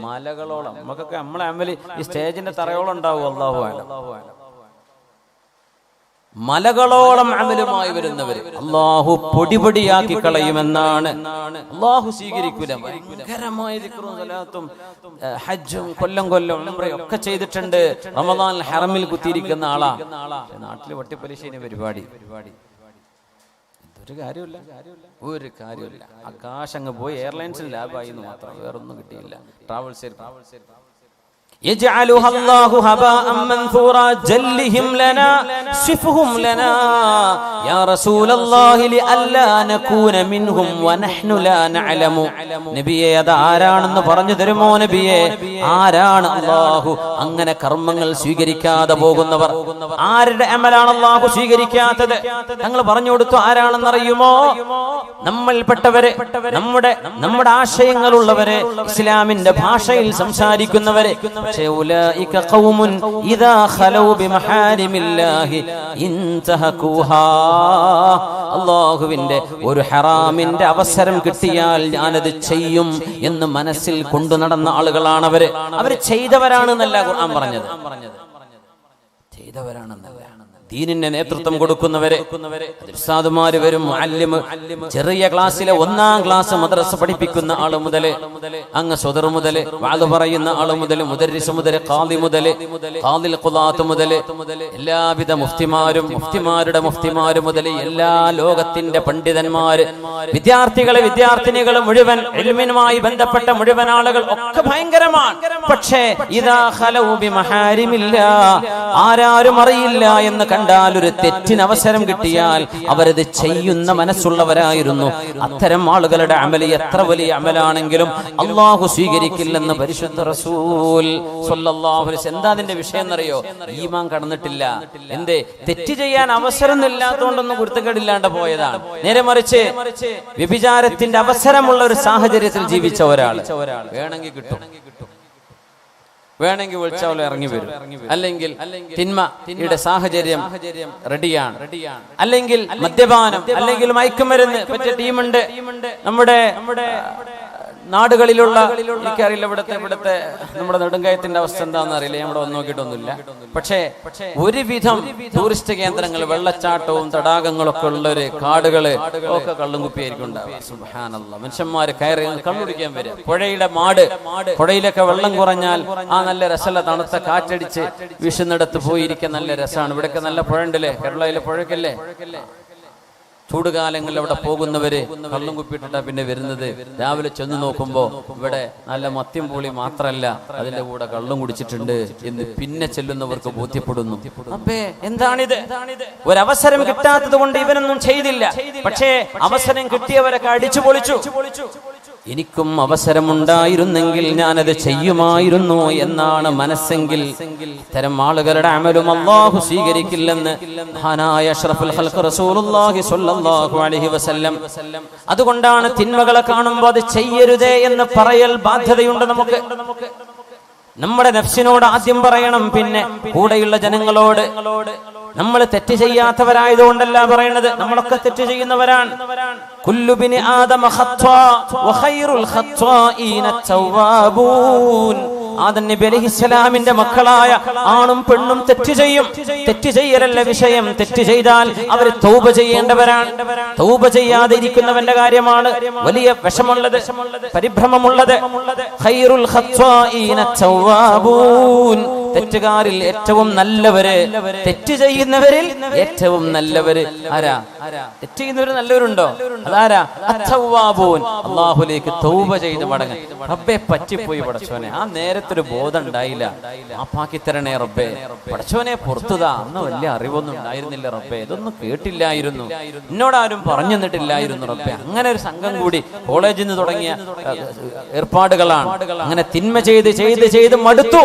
മലകളോളം, നമുക്കൊക്കെ നമ്മളെ അമല് ഈ സ്റ്റേജിന്റെ തറയോളം ഉണ്ടാവും. അല്ലാഹു അഅലം. മലകളോളം അമലുമായി വരുന്നവര് അല്ലാഹു പൊടിപൊടിയാക്കി കളയുമെന്നാണ്. അല്ലാഹു സ്വീകരിക്കൂല. ഭയങ്കരമായ ദിക്റും സലാത്തും ഹജ്ജും കൊല്ലം ഉംറയും ഒക്കെ ചെയ്തിട്ടുണ്ട്. റമദാൻ ഹറമിൽ കുത്തിയിരിക്കുന്ന ആളാ. നാട്ടില് വട്ടിപ്പലിശേന് പരിപാടി. ഒരു കാര്യമില്ല. ആകാശങ്ങ് പോയി. എയർലൈൻസിൽ ലാഭായി എന്ന് മാത്രം, വേറൊന്നും കിട്ടിയില്ല. ട്രാവൽസ് يجعلها الله هباء منثورا جلهم لنا صفهم لنا يا رسول الله لئلا نكون منهم ونحن لا نعلم. നബിയെ അത് ആരാണെന്ന് പറഞ്ഞു തരുമോ നബിയെ? ആരാണ് അല്ലാഹു അങ്ങനെ കർമ്മങ്ങൾ സ്വീകരിക്കാതെ പോകുന്നവർ? ആരുടെ അമലാണ് അല്ലാഹു സ്വീകരിക്കാത്തത്? ഞങ്ങൾ പറഞ്ഞു കൊടുത്തു. ആരാണെന്നറിയുമോ? നമ്മൾപ്പെട്ടവരെ, നമ്മുടെ ആശയങ്ങളുള്ളവരെ, ഇസ്ലാമിന്റെ ഭാഷയിൽ സംസാരിക്കുന്നവരെ. അല്ലാഹുവിന്റെ ഒരു ഹറാമിന്റെ അവസരം കിട്ടിയാൽ ഞാനത് ചെയ്യും എന്ന് മനസ്സിൽ കൊണ്ടു നടന്ന ആളുകളാണ് അവര് ചെയ്തവരാണെന്നല്ല ഖുർആൻ പറഞ്ഞത്. ചെയ്തവരാണെന്നല്ല. ദീനിന്റെ നേതൃത്വം കൊടുക്കുന്നവരെ, ഉസ്താദുമാര് വരും, മുഅല്ലിമ്, ചെറിയ ക്ലാസ്സിലെ 1-ാം ക്ലാസ് മദ്രസ പഠിപ്പിക്കുന്ന ആള് മുതല്, അങ്ങ് സ്വദർ മുതല്, വഅദ് പറയുന്ന ആള് മുതല്, മുദർരിസ് മുതല്, ഖാദി മുതല്, ഖാദിൽ ഖുദാത്ത് മുതല്, എല്ലാവിധ മുഫ്തിമാരുടെ മുഫ്തിമാര് മുതല്, എല്ലാ ലോകത്തിന്റെ പണ്ഡിതന്മാര്, വിദ്യാർത്ഥിനികള് മുഴുവൻ, ഇൽമിനുമായി ബന്ധപ്പെട്ട മുഴുവൻ ആളുകൾ ഒക്കെ ഭയങ്കരമാണ്. പക്ഷേ ഇദാ ഖലൗ ബിമഹാരിമില്ലാ, ആരാരും അറിയില്ല എന്ന് കണ്ടാൽ, ഒരു തെറ്റിന് അവസരം കിട്ടിയാൽ അവരത് ചെയ്യുന്ന മനസ്സുള്ളവരായിരുന്നു. അത്തരം ആളുകളുടെ അമല് എത്ര വലിയ അമലാണെങ്കിലും അല്ലാഹു സ്വീകരിക്കില്ലെന്ന് പരിശുദ്ധ റസൂൽ സ്വല്ലല്ലാഹു അലൈഹി വസല്ലം. എന്താ അതിന്റെ വിഷയം എന്നറിയോ? ഈമാൻ കടന്നിട്ടില്ല. എന്തേ? തെറ്റ് ചെയ്യാൻ അവസരം ഇല്ലാത്തതുകൊണ്ടൊന്നും കുരുത്തക്കേടില്ലാണ്ട് പോയതാണ്. നേരെ മറിച്ച് വ്യഭിചാരത്തിന്റെ അവസരമുള്ള ഒരു സാഹചര്യത്തിൽ ജീവിച്ച ഒരാൾ വേണമെങ്കിൽ കിട്ടും, വേണമെങ്കിൽ വിളിച്ചാൽ ഇറങ്ങി വരും. അല്ലെങ്കിൽ തിന്മയുടെ സാഹചര്യം റെഡിയാണ്. അല്ലെങ്കിൽ മദ്യപാനം, അല്ലെങ്കിൽ മയക്കുമരുന്ന് പറ്റിയ ടീമുണ്ട് നമ്മുടെ നാടുകളിലുള്ള. എനിക്കറിയില്ല ഇവിടുത്തെ നമ്മുടെ നെടുങ്കയത്തിന്റെ അവസ്ഥ എന്താണെന്ന് അറിയില്ല, ഞാൻ ഇവിടെ വന്ന് നോക്കിയിട്ടൊന്നുമില്ല. പക്ഷേ ഒരുവിധം ടൂറിസ്റ്റ് കേന്ദ്രങ്ങൾ, വെള്ളച്ചാട്ടവും തടാകങ്ങളൊക്കെ ഉള്ളൊരു കാടുകള് ഒക്കെ കള്ളും കുപ്പിയായിരിക്കും ഉണ്ടാവുക. സുബ്ഹാനല്ലാഹ്. മനുഷ്യന്മാര് കയറി കള്ളുടിക്കാൻ വരിക. പുഴയിലൊക്കെ വെള്ളം കുറഞ്ഞാൽ ആ നല്ല രസമുള്ള തണുത്ത കാറ്റടിച്ച് വീശുന്നിടത്ത് പോയിരിക്കാൻ നല്ല രസമാണ്. ഇവിടെയൊക്കെ നല്ല പുഴ ഉണ്ടല്ലേ, കേരളയിലെ പുഴയ്ക്കല്ലേ. ചൂടുകാലങ്ങളിൽ അവിടെ പോകുന്നവര് കള്ളും കുപ്പിയിട്ടാ പിന്നെ വരുന്നത്. രാവിലെ ചെന്ന് നോക്കുമ്പോ ഇവിടെ നല്ല മദ്യം പൂളി മാത്രല്ല, അതിന്റെ കൂടെ കള്ളും കുടിച്ചിട്ടുണ്ട് എന്ന് പിന്നെ ചെല്ലുന്നവർക്ക് ബോധ്യപ്പെടുന്നു. അപ്പേ എന്താണിത്? ഒരവസരം കിട്ടാത്തത് കൊണ്ട് ഇവനൊന്നും ചെയ്തില്ല. പക്ഷേ അവസരം കിട്ടിയവരൊക്കെ അടിച്ചു പൊളിച്ചു. എനിക്കും അവസരമുണ്ടായിരുന്നെങ്കിൽ ഞാനത് ചെയ്യുമായിരുന്നു എന്നാണ് മനസ്സെങ്കിൽ, ഇത്തരം ആളുകളുടെ അമലും അല്ലാഹു സ്വീകരിക്കില്ലെന്ന് മഹാനായ അഷ്റഫുൽ ഖൽഖ് റസൂലുള്ളാഹി സ്വല്ലല്ലാഹു അലൈഹി വസല്ലം. അതുകൊണ്ടാണ് തിന്മകളെ കാണുമ്പോൾ അത് ചെയ്യരുതേ എന്ന് പറയൽ ബാധ്യതയുണ്ട് നമുക്ക്. നമ്മുടെ നഫ്സിനോട് ആദ്യം പറയണം, പിന്നെ കൂടെയുള്ള ജനങ്ങളോട്. നമ്മൾ തെറ്റ് ചെയ്യാത്തവരായതുകൊണ്ടല്ല പറയണത്, നമ്മളൊക്കെ തെറ്റ് ചെയ്യുന്നവരാണ്. കുല്ലു ബിനി ആദമ ഖത്വാ വഖൈറുൽ ഖത്വാഈന തവ്വാബൂൻ. ആദം നബി അലൈഹിസ്സലാമിന്റെ മക്കളായ ആണും പെണ്ണും തെറ്റ് ചെയ്യും. തെറ്റ് ചെയ്യലല്ല വിഷയം. തെറ്റ് ചെയ്താൽ അവർ തൗബ ചെയ്യേണ്ടവരാണ്. തൗബ ചെയ്യാതെ ഇരിക്കുന്നവന്റെ കാര്യമാണ് വലിയ വിഷമുള്ളത്, പരിഭ്രമമുള്ളത്. ഖൈറുൽ ഖത്വാഈന തവ്വാബൂൻ. തെറ്റുകാരിൽ ഏറ്റവും നല്ലവര്, തെറ്റ് ചെയ്യുന്നവരിൽ ഏറ്റവും നല്ലവര് ആരാ? തെറ്റ് ചെയ്യുന്നവര് നല്ലവരുണ്ടോ? അതാരാ? അത്തവ്വാബൂൻ. അല്ലാഹുവിലേക്ക് തൗബ ചെയ്ത് മടങ്ങാൻ. റബ്ബേ പറ്റിപ്പോയി പടച്ചോനെ, ആ നേരത്തെ നേരത്തെ ഒരു ബോധം ഉണ്ടായില്ല. മാപ്പാക്കി തരണേ റബ്ബേ, പടച്ചോനെ പുറത്തുതാ, അന്ന് വലിയ അറിവൊന്നും ഉണ്ടായിരുന്നില്ല റബ്ബേ, ഇതൊന്നും കേട്ടില്ലായിരുന്നു, എന്നോടാരും പറഞ്ഞു തന്നിട്ടില്ലായിരുന്നു റബ്ബേ. അങ്ങനെ ഒരു സംഘം കൂടി കോളേജിൽ നിന്ന് തുടങ്ങിയ ഏർപ്പാടുകളാണ്. അങ്ങനെ തിന്മ ചെയ്ത് ചെയ്ത് ചെയ്ത് മടുത്തു.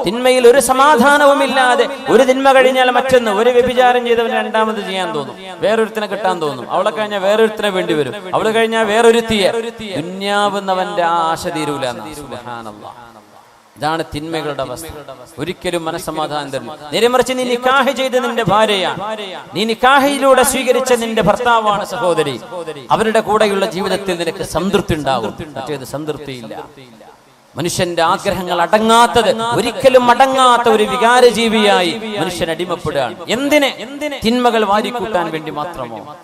തിന്മയിൽ ഒരു സമാധാനവുമില്ലാതെ, ഒരു തിന്മ കഴിഞ്ഞാൽ മറ്റൊന്ന്, ഒരു വ്യഭിചാരം ചെയ്തവന് രണ്ടാമത് ചെയ്യാൻ തോന്നും, വേറൊരുത്തിനെ കിട്ടാൻ തോന്നും, അവളെ കഴിഞ്ഞാൽ വേറൊരുത്തിനെ വേണ്ടി വരും, അവള് കഴിഞ്ഞാൽ വേറൊരുത്തിയെ. ദുന്യാവുന്നവന്റെ ആശ തീരൂല. സുബ്ഹാനല്ലാഹ്. ഇതാണ് തിന്മകളുടെ അവസ്ഥ. ഒരിക്കലും മനസ്സമാധാനം തരില്ല. നേരെമറിച്ച് നീ നിക്കാഹ് ചെയ്ത് നിന്റെ ഭാര്യയാണ്, നീ നിക്കാഹിലൂടെ സ്വീകരിച്ച നിന്റെ ഭർത്താവാണ് സഹോദരി, അവരുടെ കൂടെയുള്ള ജീവിതത്തിൽ നിനക്ക് സംതൃപ്തി ഉണ്ടാകും. മറ്റേത് സംതൃപ്തിയില്ല. മനുഷ്യന്റെ ആഗ്രഹങ്ങൾ അടങ്ങാത്തത്, ഒരിക്കലും അടങ്ങാത്ത ഒരു വികാരജീവിയായി മനുഷ്യൻ അടിമപ്പെടുകയാണ്. എന്തിന്? തിന്മകൾ വാരിക്കൂട്ടാൻ വേണ്ടി മാത്രമോ?